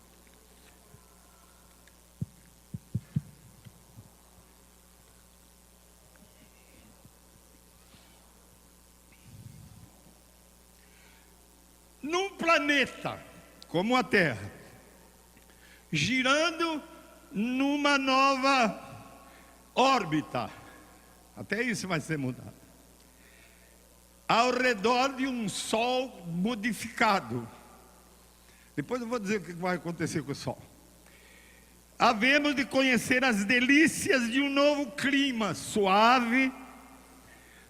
Num planeta como a Terra, girando numa nova órbita, até isso vai ser mudado, ao redor de um Sol modificado. Depois eu vou dizer o que vai acontecer com o Sol. Havemos de conhecer as delícias de um novo clima suave,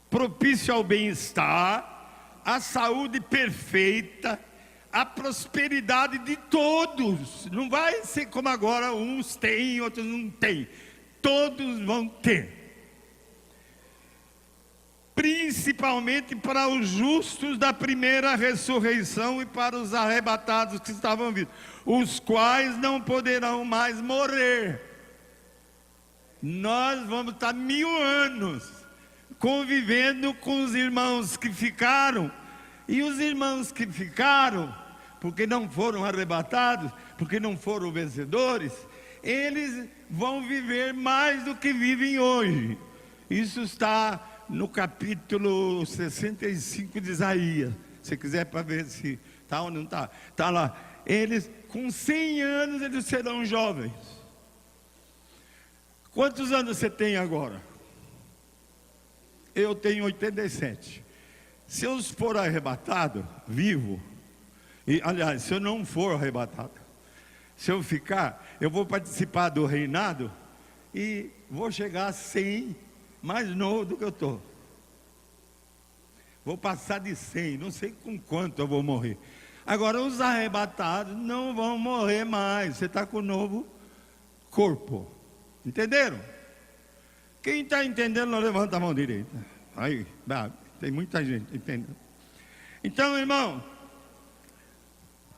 propício ao bem-estar, a saúde perfeita, a prosperidade de todos. Não vai ser como agora, uns têm, outros não têm. Todos vão ter. Principalmente para os justos da primeira ressurreição e para os arrebatados que estavam vindo, os quais não poderão mais morrer. Nós vamos estar 1000 anos convivendo com os irmãos que ficaram, e os irmãos que ficaram, porque não foram arrebatados, porque não foram vencedores, eles vão viver mais do que vivem hoje. Isso está no capítulo 65 de Isaías. Se quiser para ver se está ou não está, está lá. Eles, com 100 anos, eles serão jovens. Quantos anos você tem agora? Eu tenho 87. Se eu for arrebatado, vivo, e aliás, se eu não for arrebatado, se eu ficar, eu vou participar do reinado e vou chegar a 100, mais novo do que eu estou. Vou passar de 100, não sei com quanto eu vou morrer, Agora, os arrebatados não vão morrer mais. Você está com o novo corpo. Entenderam? Quem está entendendo, não levanta a mão direita. Aí, tem muita gente entendendo. Então, irmão,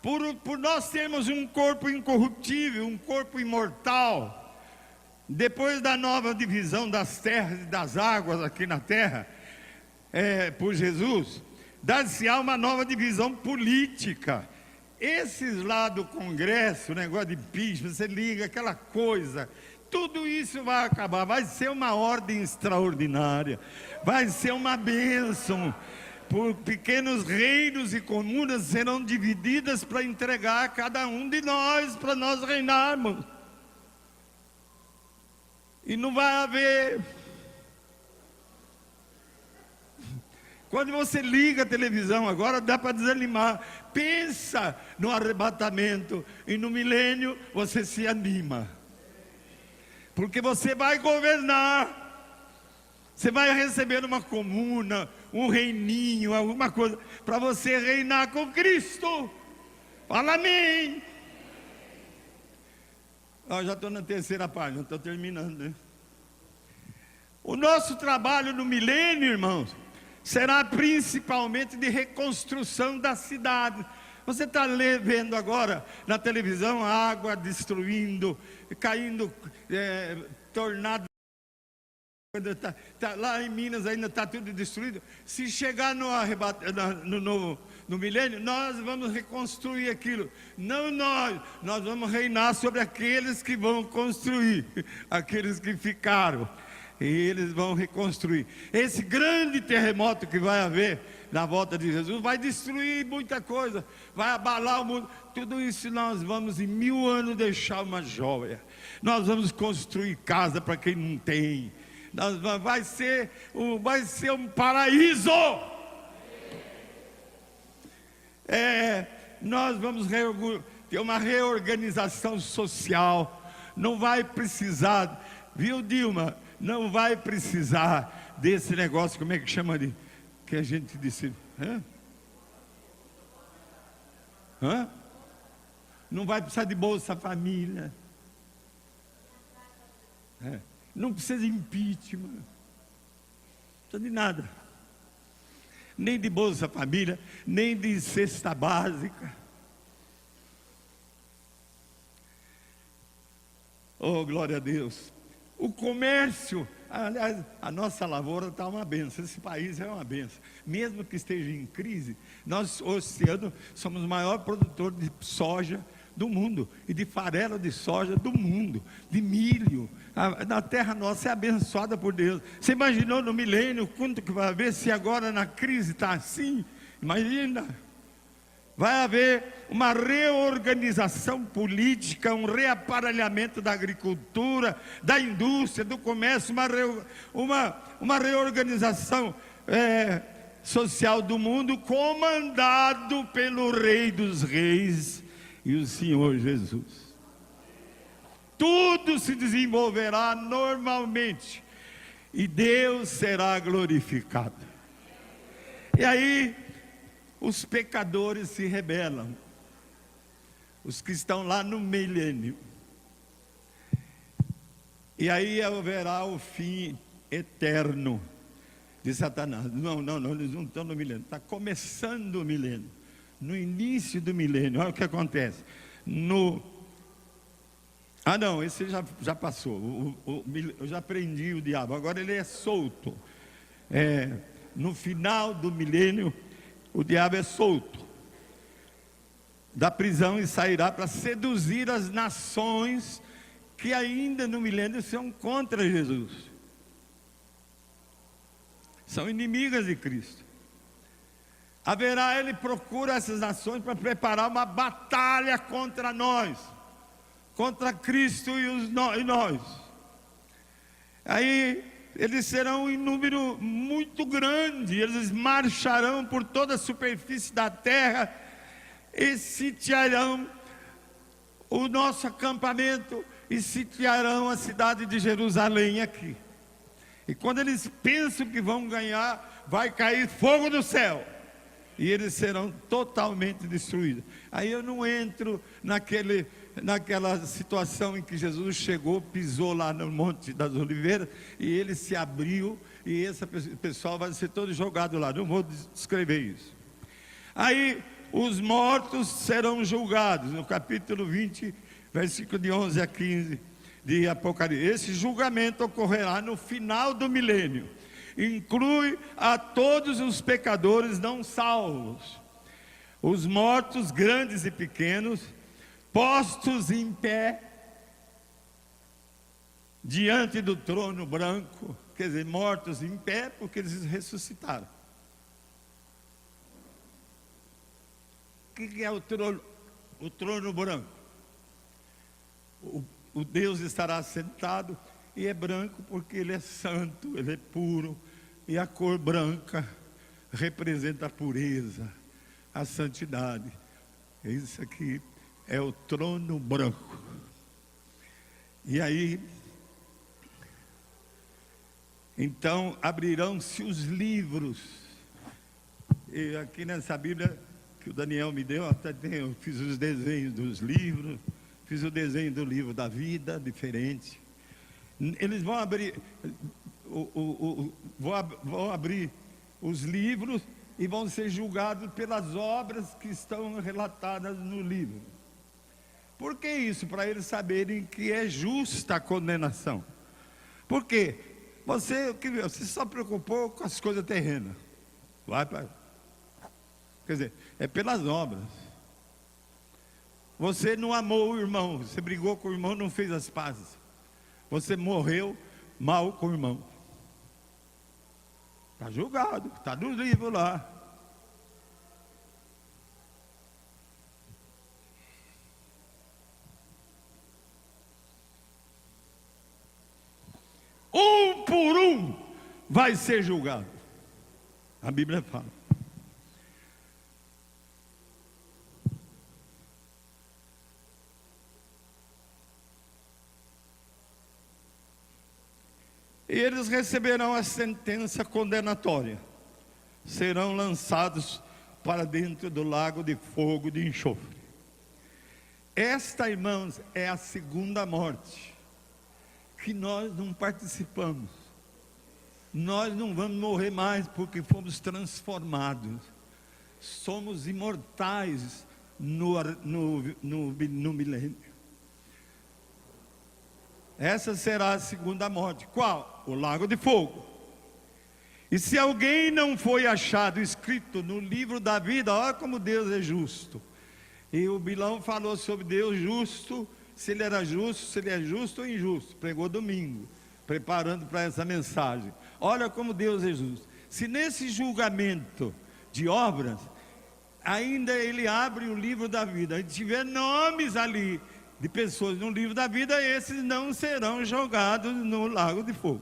por nós termos um corpo incorruptível, um corpo imortal, depois da nova divisão das terras e das águas aqui na terra, por Jesus, dar-se-á uma nova divisão política. Esses lá do Congresso, negócio de impeachment, você liga aquela coisa, tudo isso vai acabar, vai ser uma ordem extraordinária, vai ser uma bênção. Por pequenos reinos e comunas serão divididas para entregar a cada um de nós, para nós reinarmos. E não vai haver. Quando você liga a televisão agora, dá para desanimar. Pensa no arrebatamento e no milênio, você se anima. Porque você vai governar. Você vai receber uma comuna, um reininho, alguma coisa, para você reinar com Cristo. Fala amém. Já estou na terceira página, estou terminando, né? O nosso trabalho no milênio, irmãos, será principalmente de reconstrução da cidade. Você está vendo agora na televisão a água destruindo, caindo, tornado. Lá em Minas ainda está tudo destruído. Se chegar no milênio, nós vamos reconstruir aquilo. Não nós vamos reinar sobre aqueles que vão construir, aqueles que ficaram. E eles vão reconstruir. Esse grande terremoto que vai haver na volta de Jesus vai destruir muita coisa, vai abalar o mundo. Tudo isso nós vamos em 1000 anos deixar uma joia. Nós vamos construir casa para quem não tem. Vai ser um paraíso. Nós vamos ter uma reorganização social. Não vai precisar, viu, Dilma? Não vai precisar desse negócio, como é que chama ali? Que a gente disse, não vai precisar de Bolsa Família. Não precisa de impeachment, não precisa de nada, nem de Bolsa Família, nem de cesta básica. Oh, glória a Deus. O comércio, aliás, a nossa lavoura está uma benção, esse país é uma benção, mesmo que esteja em crise. Nós, oceano, somos o maior produtor de soja do mundo, e de farelo de soja do mundo, de milho. A terra nossa é abençoada por Deus. Você imaginou no milênio quanto que vai haver, se agora na crise está assim? Imagina. Vai haver uma reorganização política, um reaparelhamento da agricultura, da indústria, do comércio, uma reorganização social do mundo, comandado pelo Rei dos Reis e o Senhor Jesus. Tudo se desenvolverá normalmente e Deus será glorificado. E aí os pecadores se rebelam, os que estão lá no milênio, e aí haverá o fim eterno de Satanás. Não, eles não estão no milênio, está começando o milênio. No início do milênio, olha o que acontece. Esse já passou. Eu já prendi o diabo, agora ele é solto. No final do milênio, o diabo é solto da prisão e sairá para seduzir as nações que ainda no milênio são contra Jesus, são inimigas de Cristo. Ele procura essas nações para preparar uma batalha contra nós, contra Cristo e nós. Aí eles serão em número muito grande, eles marcharão por toda a superfície da terra e sitiarão o nosso acampamento e sitiarão a cidade de Jerusalém aqui. E quando eles pensam que vão ganhar, vai cair fogo do céu. e eles serão totalmente destruídos. Aí eu não entro naquela situação em que Jesus chegou, pisou lá no Monte das Oliveiras, e ele se abriu, e esse pessoal vai ser todo jogado lá. Não vou descrever isso. Aí os mortos serão julgados, no capítulo 20, versículo de 11 a 15 de Apocalipse. Esse julgamento ocorrerá no final do milênio. Inclui a todos os pecadores não salvos, os mortos grandes e pequenos, postos em pé diante do trono branco. Quer dizer, mortos em pé porque eles ressuscitaram. O que é o trono? O trono branco. O Deus estará sentado, e é branco porque ele é santo, ele é puro, e a cor branca representa a pureza, a santidade. Isso aqui é o trono branco. E aí, então abrirão-se os livros. E aqui nessa Bíblia que o Daniel me deu, eu fiz os desenhos dos livros, fiz o desenho do livro da vida, diferente. Eles vão abrir, vão abrir os livros e vão ser julgados pelas obras que estão relatadas no livro. Por que isso? Para eles saberem que é justa a condenação. Por quê? Você só preocupou com as coisas terrenas. Quer dizer, é pelas obras. Você não amou o irmão, você brigou com o irmão, não fez as pazes. Você morreu mal com o irmão. Está julgado, está no livro lá. Um por um vai ser julgado. A Bíblia fala. E eles receberão a sentença condenatória. Serão lançados para dentro do lago de fogo de enxofre. Esta, irmãos, é a segunda morte, que nós não participamos. Nós não vamos morrer mais porque fomos transformados. Somos imortais no milênio. Essa será a segunda morte. Qual? O lago de fogo. E se alguém não foi achado escrito no livro da vida, olha como Deus é justo. E o Bilão falou sobre Deus justo, se ele era justo, se ele é justo ou injusto. Pregou domingo, preparando para essa mensagem. Olha como Deus é justo. Se nesse julgamento de obras, ainda ele abre o livro da vida, e tiver nomes ali de pessoas no livro da vida, esses não serão jogados no lago de fogo.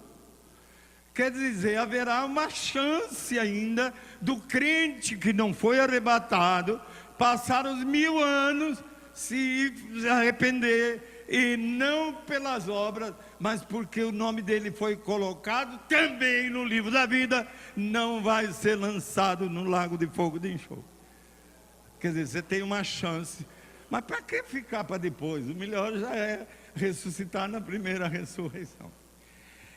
Quer dizer, haverá uma chance ainda do crente que não foi arrebatado passar os 1000 anos, se arrepender, e não pelas obras, mas porque o nome dele foi colocado também no livro da vida, não vai ser lançado no lago de fogo de enxofre. Quer dizer, você tem uma chance. Mas para que ficar para depois? O melhor já é ressuscitar na primeira ressurreição.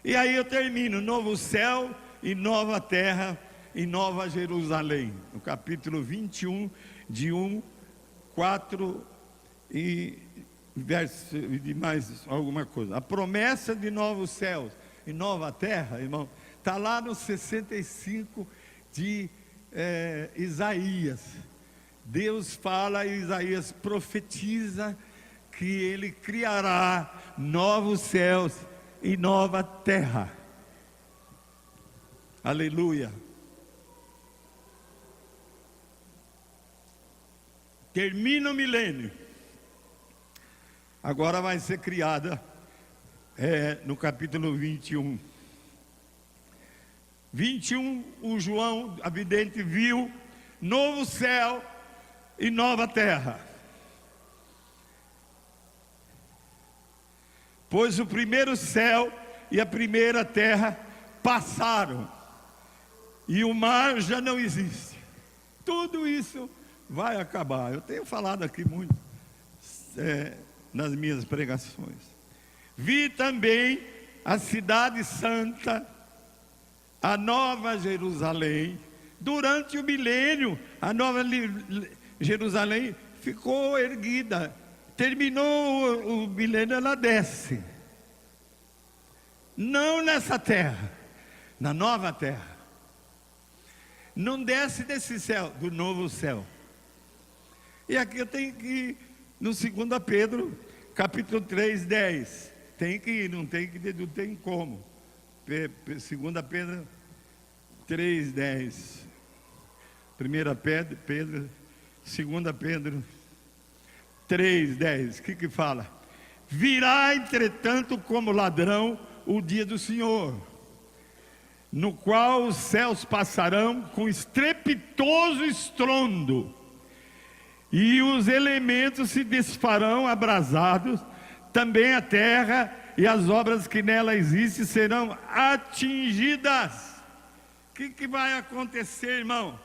E aí eu termino: novo céu e nova terra e nova Jerusalém. No capítulo 21, de 1, 4 e verso de mais alguma coisa. A promessa de novos céus e nova terra, irmão, está lá no 65 de Isaías. Deus fala e Isaías profetiza que ele criará novos céus e nova terra. Aleluia. Termina o milênio. Agora vai ser criada, no capítulo 21. 21, o João, a vidente, viu novo céu e nova terra, pois o primeiro céu e a primeira terra passaram, e o mar já não existe. Tudo isso vai acabar. Eu tenho falado aqui muito nas minhas pregações. Vi também a cidade santa, a Nova Jerusalém. Durante o milênio, a Nova Jerusalém ficou erguida. Terminou o milênio, ela desce. Não nessa terra, na nova terra. Não desce desse céu, do novo céu. E aqui eu tenho que ir no 2 Pedro, capítulo 3, 10. Tem que ir, não tem como. 2 Pedro 3, 10. 1 Pedro, 2 Pedro 3, 10. O que fala? Virá, entretanto, como ladrão o dia do Senhor, no qual os céus passarão com estrepitoso estrondo, e os elementos se desfarão abrasados, também a terra e as obras que nela existem serão atingidas. O que vai acontecer, irmão?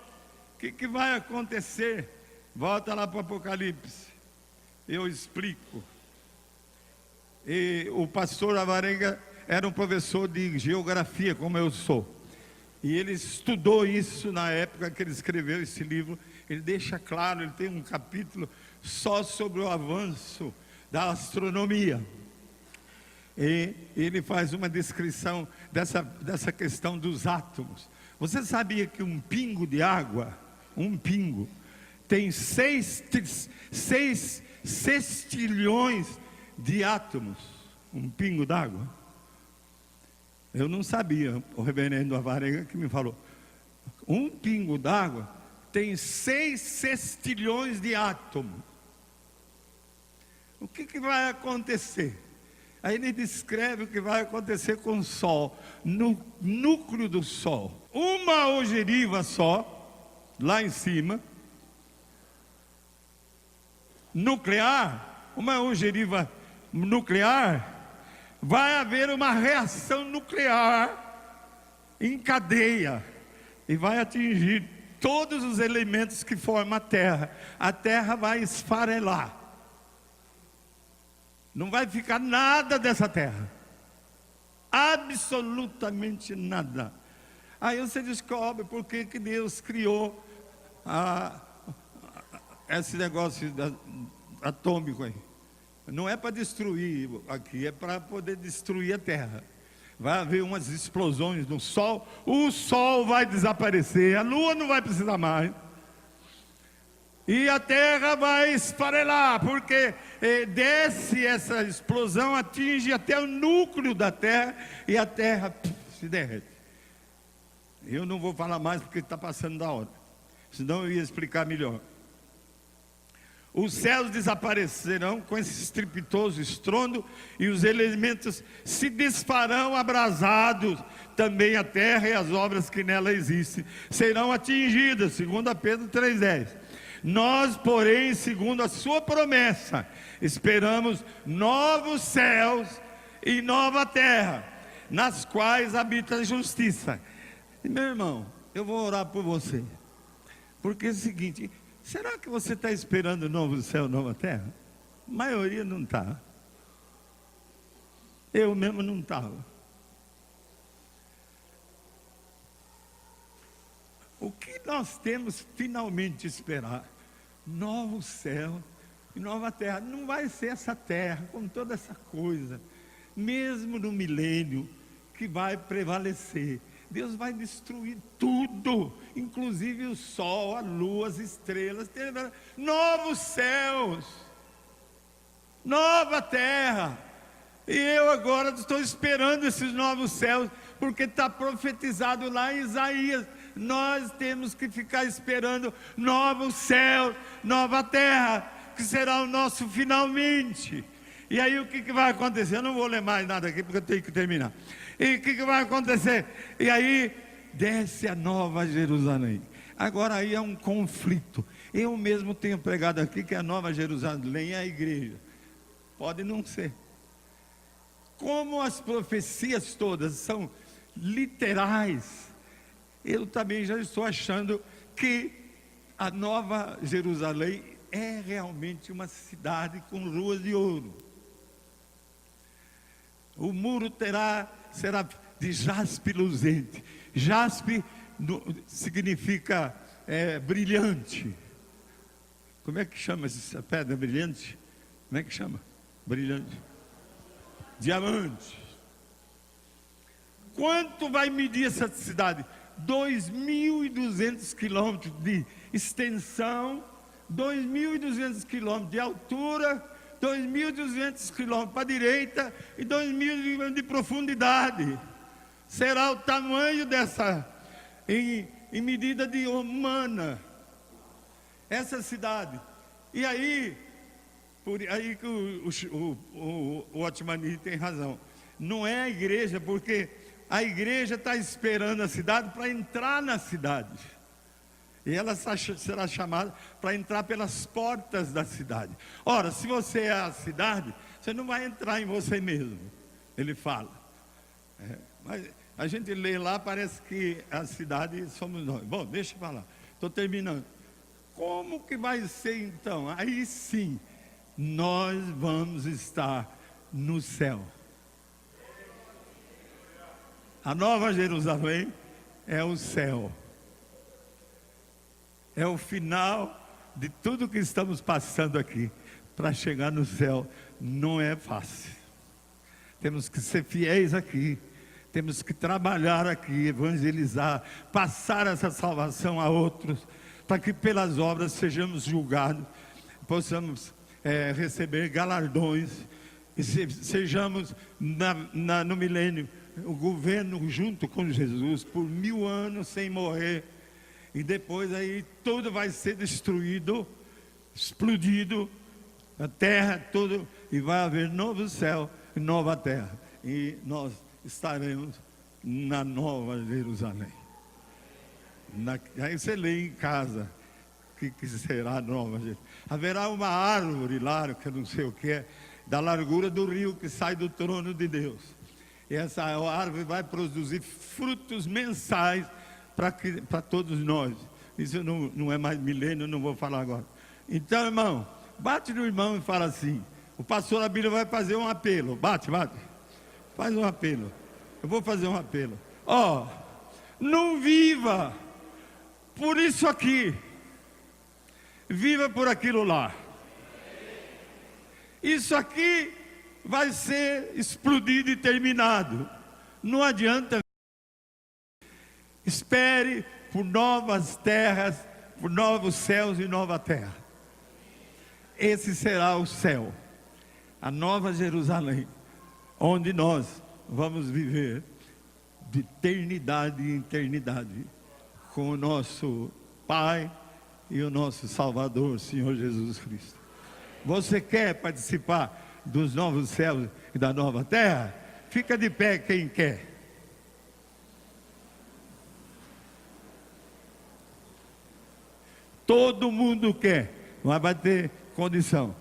O que vai acontecer? Volta lá para o Apocalipse, eu explico. E o pastor Alvarenga era um professor de geografia, como eu sou. E ele estudou isso na época que ele escreveu esse livro. Ele deixa claro, ele tem um capítulo só sobre o avanço da astronomia. E ele faz uma descrição dessa questão dos átomos. Você sabia que um pingo de água, tem 6 sextilhões de átomos? Um pingo d'água? Eu não sabia, o reverendo Alvarenga que me falou. Um pingo d'água tem 6 sextilhões de átomos. O que vai acontecer? Aí ele descreve o que vai acontecer com o Sol, no núcleo do Sol. Uma ogeriva só, lá em cima, nuclear, uma ogeriva nuclear, vai haver uma reação nuclear em cadeia e vai atingir todos os elementos que formam a Terra. A Terra vai esfarelar. Não vai ficar nada dessa Terra. Absolutamente nada. Aí você descobre por que Deus criou esse negócio atômico aí. Não é para destruir aqui, é para poder destruir a terra. Vai haver umas explosões no Sol, o Sol vai desaparecer, a Lua não vai precisar mais. E a terra vai esfarelar, porque desce essa explosão, atinge até o núcleo da terra, e a terra se derrete. Eu não vou falar mais porque está passando da hora, senão eu ia explicar melhor. Os céus desaparecerão com esse estrepitoso estrondo, e os elementos se desfarão abrasados, também a terra e as obras que nela existem serão atingidas, segundo Pedro 3,10. Nós, porém, segundo a sua promessa, esperamos novos céus e nova terra, nas quais habita a justiça. E, meu irmão, eu vou orar por você, porque é o seguinte: será que você está esperando novo céu, nova terra? A maioria não está. Eu mesmo não estava. O que nós temos finalmente esperar? Novo céu e nova terra. Não vai ser essa terra com toda essa coisa, mesmo no milênio, que vai prevalecer. Deus vai destruir tudo, inclusive o sol, a lua, as estrelas. Novos céus, nova terra. E eu agora estou esperando esses novos céus, porque está profetizado lá em Isaías. Nós temos que ficar esperando novos céus, nova terra, que será o nosso finalmente. E aí o que vai acontecer? Eu não vou ler mais nada aqui, porque eu tenho que terminar. E o que vai acontecer? E aí desce a Nova Jerusalém. Agora aí é um conflito. Eu mesmo tenho pregado aqui que a Nova Jerusalém é a igreja. Pode não ser. Como as profecias todas são literais, eu também já estou achando que a Nova Jerusalém é realmente uma cidade com ruas de ouro. O muro será de jaspe luzente. Jaspe significa brilhante. Como é que chama essa pedra brilhante? Como é que chama? Brilhante. Diamante. Quanto vai medir essa cidade? 2.200 quilômetros de extensão, 2.200 quilômetros de altura, 2.200 quilômetros para a direita e 2.000 de profundidade. Será o tamanho dessa, em medida de humana, essa cidade. E aí, por aí que o Otmani tem razão. Não é a igreja, porque a igreja está esperando a cidade para entrar na cidade. E ela será chamada para entrar pelas portas da cidade. Ora, se você é a cidade, você não vai entrar em você mesmo. Ele fala. Mas a gente lê lá, parece que a cidade somos nós. Bom, deixa eu falar. Estou terminando. Como que vai ser então? Aí sim, nós vamos estar no céu. A Nova Jerusalém é o céu. É o final de tudo que estamos passando aqui. Para chegar no céu não é fácil. Temos que ser fiéis aqui. Temos que trabalhar aqui, evangelizar, passar essa salvação a outros, para que pelas obras sejamos julgados, possamos receber galardões, e sejamos no milênio, o governo junto com Jesus, por 1000 anos sem morrer, e depois aí tudo vai ser destruído, explodido, a terra, tudo, e vai haver novo céu e nova terra, e nós estaremos na Nova Jerusalém. Aí você lê em casa que será a Nova Jerusalém. Haverá uma árvore lá, que eu não sei o que é, da largura do rio que sai do trono de Deus. E essa árvore vai produzir frutos mensais para todos nós. Isso não é mais milênio, eu não vou falar agora. Então, irmão, bate no irmão e fala assim: o pastor Abílio vai fazer um apelo. Bate. Faz um apelo. Eu vou fazer um apelo. Não viva por isso aqui. Viva por aquilo lá. Isso aqui vai ser explodido e terminado. Não adianta. Espere por novas terras, por novos céus e nova terra. Esse será o céu, a Nova Jerusalém, onde nós vamos viver de eternidade em eternidade com o nosso Pai e o nosso Salvador, Senhor Jesus Cristo. Você quer participar dos novos céus e da nova terra? Fica de pé quem quer. Todo mundo quer, mas vai ter condição.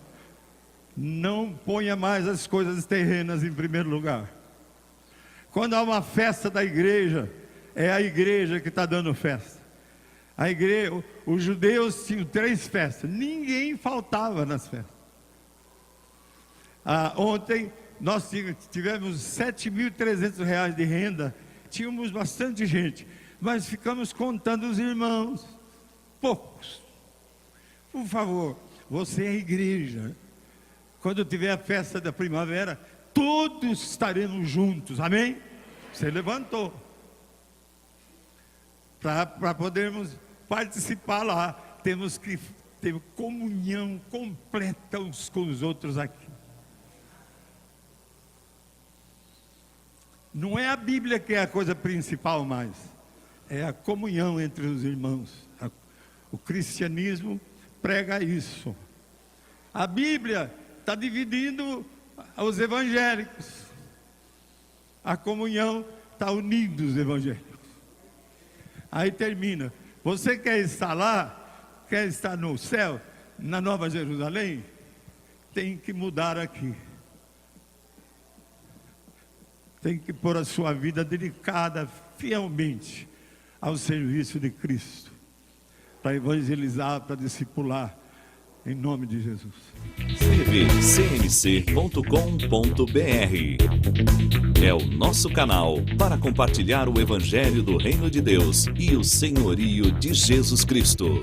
Não ponha mais as coisas terrenas em primeiro lugar. Quando há uma festa da igreja, é a igreja que está dando festa. A igreja, os judeus tinham 3 festas, ninguém faltava nas festas. Ontem nós tivemos R$7.300 de renda, tínhamos bastante gente, mas ficamos contando os irmãos, poucos. Por favor, você é a igreja. Quando tiver a festa da primavera, todos estaremos juntos, amém? Você levantou para podermos participar lá. Temos que ter comunhão completa uns com os outros aqui. Não é a Bíblia que é a coisa principal mais, é a comunhão entre os irmãos. O cristianismo prega isso. A Bíblia está dividindo os evangélicos. A comunhão está unindo os evangélicos. Aí termina. Você quer estar lá? Quer estar no céu? Na Nova Jerusalém? Tem que mudar aqui. Tem que pôr a sua vida dedicada fielmente ao serviço de Cristo. para evangelizar, para discipular, em nome de Jesus. tvcmc.com.br é o nosso canal para compartilhar o Evangelho do Reino de Deus e o senhorio de Jesus Cristo.